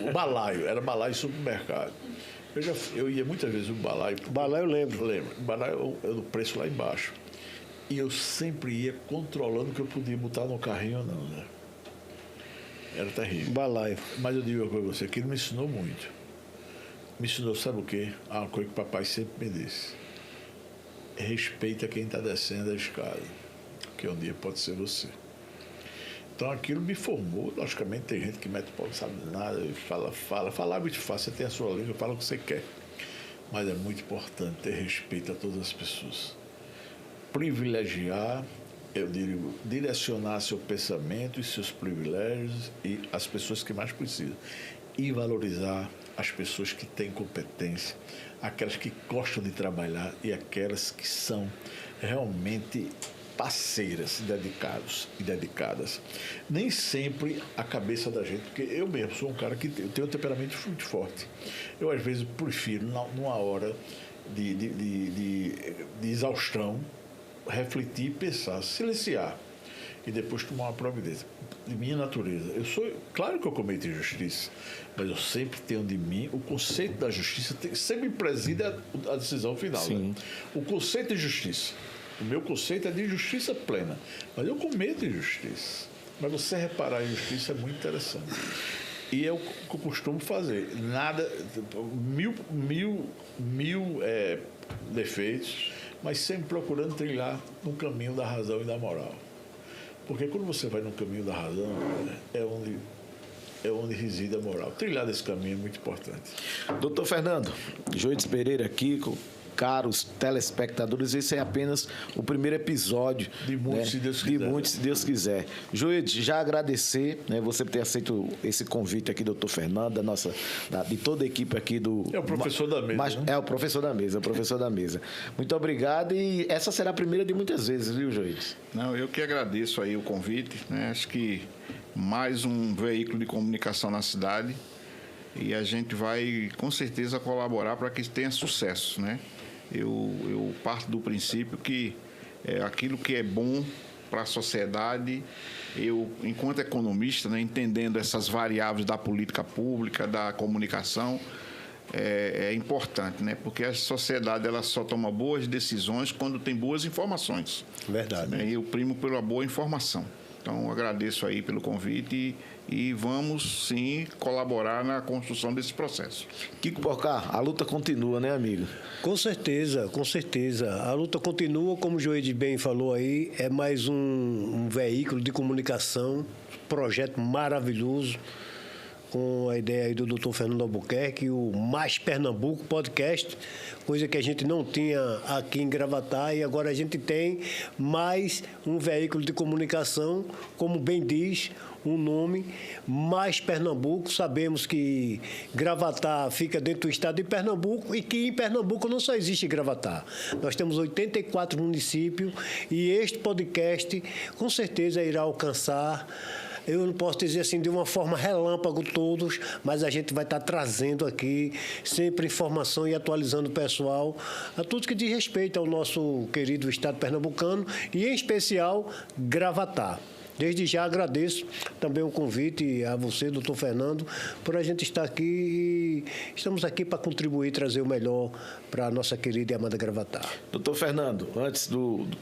O balaio, era balaio supermercado. Eu ia muitas vezes no balaio. Balaio eu lembro. Lembro. Balaio é o preço lá embaixo. E eu sempre ia controlando o que eu podia botar no carrinho ou não, né? Era terrível. Balaio. Mas eu digo uma coisa pra você, que ele me ensinou muito. Me ensinou, sabe o quê? Uma coisa que o papai sempre me disse. Respeita quem está descendo a escada, que um dia pode ser você. Então aquilo me formou. Logicamente tem gente que mete o pau, não sabe nada, fala é muito fácil, você tem a sua língua, fala o que você quer. Mas é muito importante ter respeito a todas as pessoas. Privilegiar, eu digo, direcionar seu pensamento e seus privilégios e as pessoas que mais precisam. E valorizar as pessoas que têm competência, aquelas que gostam de trabalhar e aquelas que são realmente parceiras, dedicados e dedicadas. Nem sempre a cabeça da gente, porque eu mesmo sou um cara que tenho um temperamento muito forte. Eu, às vezes, prefiro, numa hora de exaustão, refletir, pensar, silenciar e depois tomar uma providência. De minha natureza. Claro que eu cometo injustiça, mas eu sempre tenho de mim o conceito da justiça, sempre preside a decisão final. Né? O conceito de justiça. O meu conceito é de justiça plena. Mas eu cometo injustiça. Mas você reparar a injustiça é muito interessante. E é o que eu costumo fazer. Nada, mil defeitos, mas sempre procurando trilhar no caminho da razão e da moral. Porque quando você vai no caminho da razão, é onde reside a moral. Trilhar esse caminho é muito importante. Doutor Fernando, Joides Pereira aqui, caros telespectadores, esse é apenas o primeiro episódio. De muitos, se Deus quiser. De muitos, se Deus quiser. Joides, já agradecer, né, você por ter aceito esse convite aqui, doutor Fernando, de toda a equipe aqui do... É o professor da mesa. É o professor da mesa, Muito obrigado e essa será a primeira de muitas vezes, viu, Joides? Não, eu que agradeço aí o convite, né? Acho que mais um veículo de comunicação na cidade e a gente vai, com certeza, colaborar para que tenha sucesso, né? Eu parto do princípio que aquilo que é bom para a sociedade, eu, enquanto economista, né, entendendo essas variáveis da política pública, da comunicação, é importante, né? Porque a sociedade ela só toma boas decisões quando tem boas informações. Verdade. Né? E eu primo pela boa informação. Então, agradeço aí pelo convite e vamos, sim, colaborar na construção desse processo. Kiko Porcar, a luta continua, né, amigo? Com certeza, com certeza. A luta continua, como o Joides bem falou aí, é mais um veículo de comunicação, projeto maravilhoso, com a ideia aí do Dr. Fernando Albuquerque, o Mais Pernambuco podcast, coisa que a gente não tinha aqui em Gravatá e agora a gente tem mais um veículo de comunicação, como bem diz o nome, Mais Pernambuco. Sabemos que Gravatá fica dentro do estado de Pernambuco e que em Pernambuco não só existe Gravatá. Nós temos 84 municípios e este podcast com certeza irá alcançar, eu não posso dizer assim de uma forma relâmpago todos, mas a gente vai estar trazendo aqui sempre informação e atualizando o pessoal a tudo que diz respeito ao nosso querido estado pernambucano e, em especial, Gravatá. Desde já agradeço também o convite a você, doutor Fernando, por a gente estar aqui e estamos aqui para contribuir, trazer o melhor para a nossa querida e amada Gravatá. Doutor Fernando, antes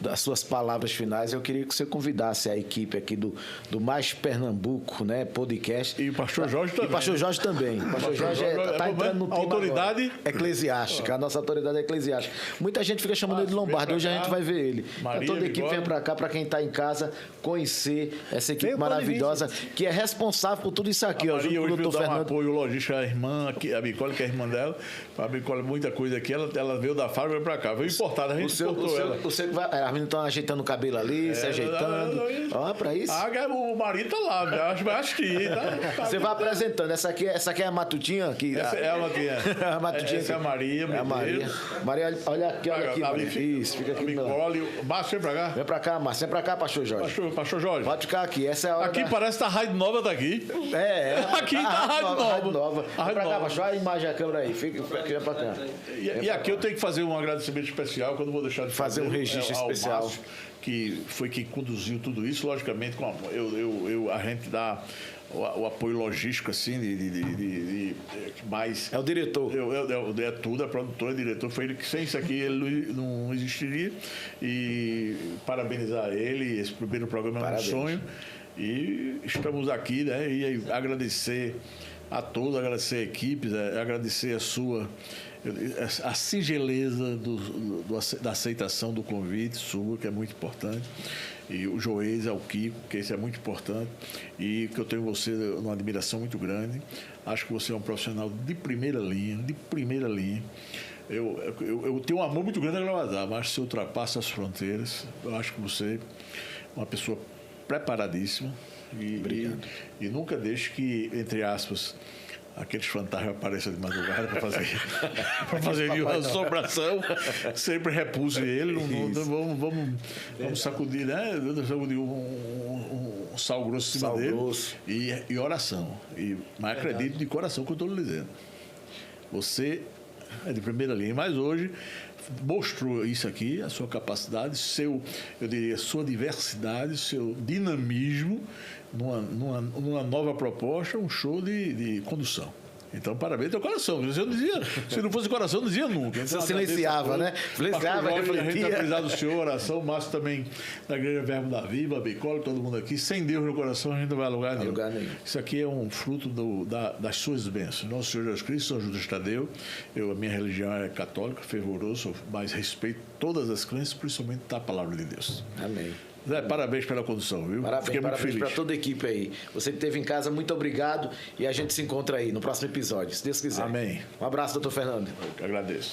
das suas palavras finais, eu queria que você convidasse a equipe aqui do Mais Pernambuco, né, podcast. E o pastor Jorge também. E o pastor Jorge também. O pastor Jorge está entrando no tema autoridade eclesiástica, a nossa autoridade eclesiástica. Muita gente fica chamando ele de Lombardi, hoje a gente vai ver ele. Maria, então, toda a equipe vem para cá, para quem está em casa, conhecer essa equipe maravilhosa, que é responsável por tudo isso aqui. A Maria junto com o doutor Fernando. Fernando. Apoio logístico à irmã, a Bicole, que é a irmã dela. A Bicole, muita coisa aqui. Ela veio da fábrica para cá. Veio importada, a gente importou ela. As meninas estão ajeitando o cabelo ali, se ajeitando. Ó, para isso. O marido tá lá, acho que tá. Você vai apresentando. Essa aqui é a Matutinha? Essa é a Matutinha. A Matutinha. Essa é a Maria. É a Maria. Maria, olha aqui. Isso, fica aqui. Bicole. Márcio, vem para cá. Vem para cá, Márcio. Vem para cá, pastor Jorge. Pastor Jorge. Pode ficar aqui. Essa é a hora. Aqui parece que a Rádio Nova tá aqui. Aqui tá a Rádio Nova. Vem pra cá, baixo a imagem, a câmera aí. Fica pra cá. E aqui eu tenho que fazer um agradecimento especial, que eu não vou deixar de fazer um registro especial. Márcio, que foi quem conduziu tudo isso, logicamente, a gente dá o apoio logístico, assim, de mais... É o diretor. É tudo, é produtor, é diretor. Foi ele que, sem isso aqui, ele não existiria. E parabenizar ele, esse primeiro programa é um sonho. E estamos aqui, né? E agradecer a todos, agradecer a equipes, agradecer a singeleza da aceitação do convite sua, que é muito importante. E o Joês, ao Kiko, que isso é muito importante. E que eu tenho você uma admiração muito grande. Acho que você é um profissional de primeira linha, Eu tenho um amor muito grande a Gravataí, mas se ultrapassa as fronteiras. Eu acho que você é uma pessoa preparadíssima. E nunca deixe que, entre aspas, aqueles fantasmas apareçam de madrugada para fazer uma assombração. Sempre repulse ele. Vamos sacudir, né? Sacudir um sal grosso em cima dele. E oração. Mas acredite de coração que eu estou lhe dizendo. Você é de primeira linha. Mas hoje mostrou isso aqui, a sua capacidade, eu diria, sua diversidade, seu dinamismo numa nova proposta, um show de condução. Então, parabéns, teu coração. Se não fosse coração, não dizia nunca. Então, você silenciava, né? Silenciava, refletia. A gente apesar do Senhor, oração, o Márcio também da Igreja Verbo da Vida, Bicolo, todo mundo aqui. Sem Deus no coração, a gente não vai a lugar nenhum. Isso aqui é um fruto das suas bênçãos. Nosso Senhor Jesus Cristo, São Judas Tadeu. A minha religião é católica, fervoroso, mas respeito todas as crenças, principalmente da palavra de Deus. Amém. Zé, parabéns pela condução, viu? Parabéns para toda a equipe aí. Você que esteve em casa, muito obrigado. E a gente se encontra aí no próximo episódio, se Deus quiser. Amém. Um abraço, doutor Fernando. Eu que agradeço.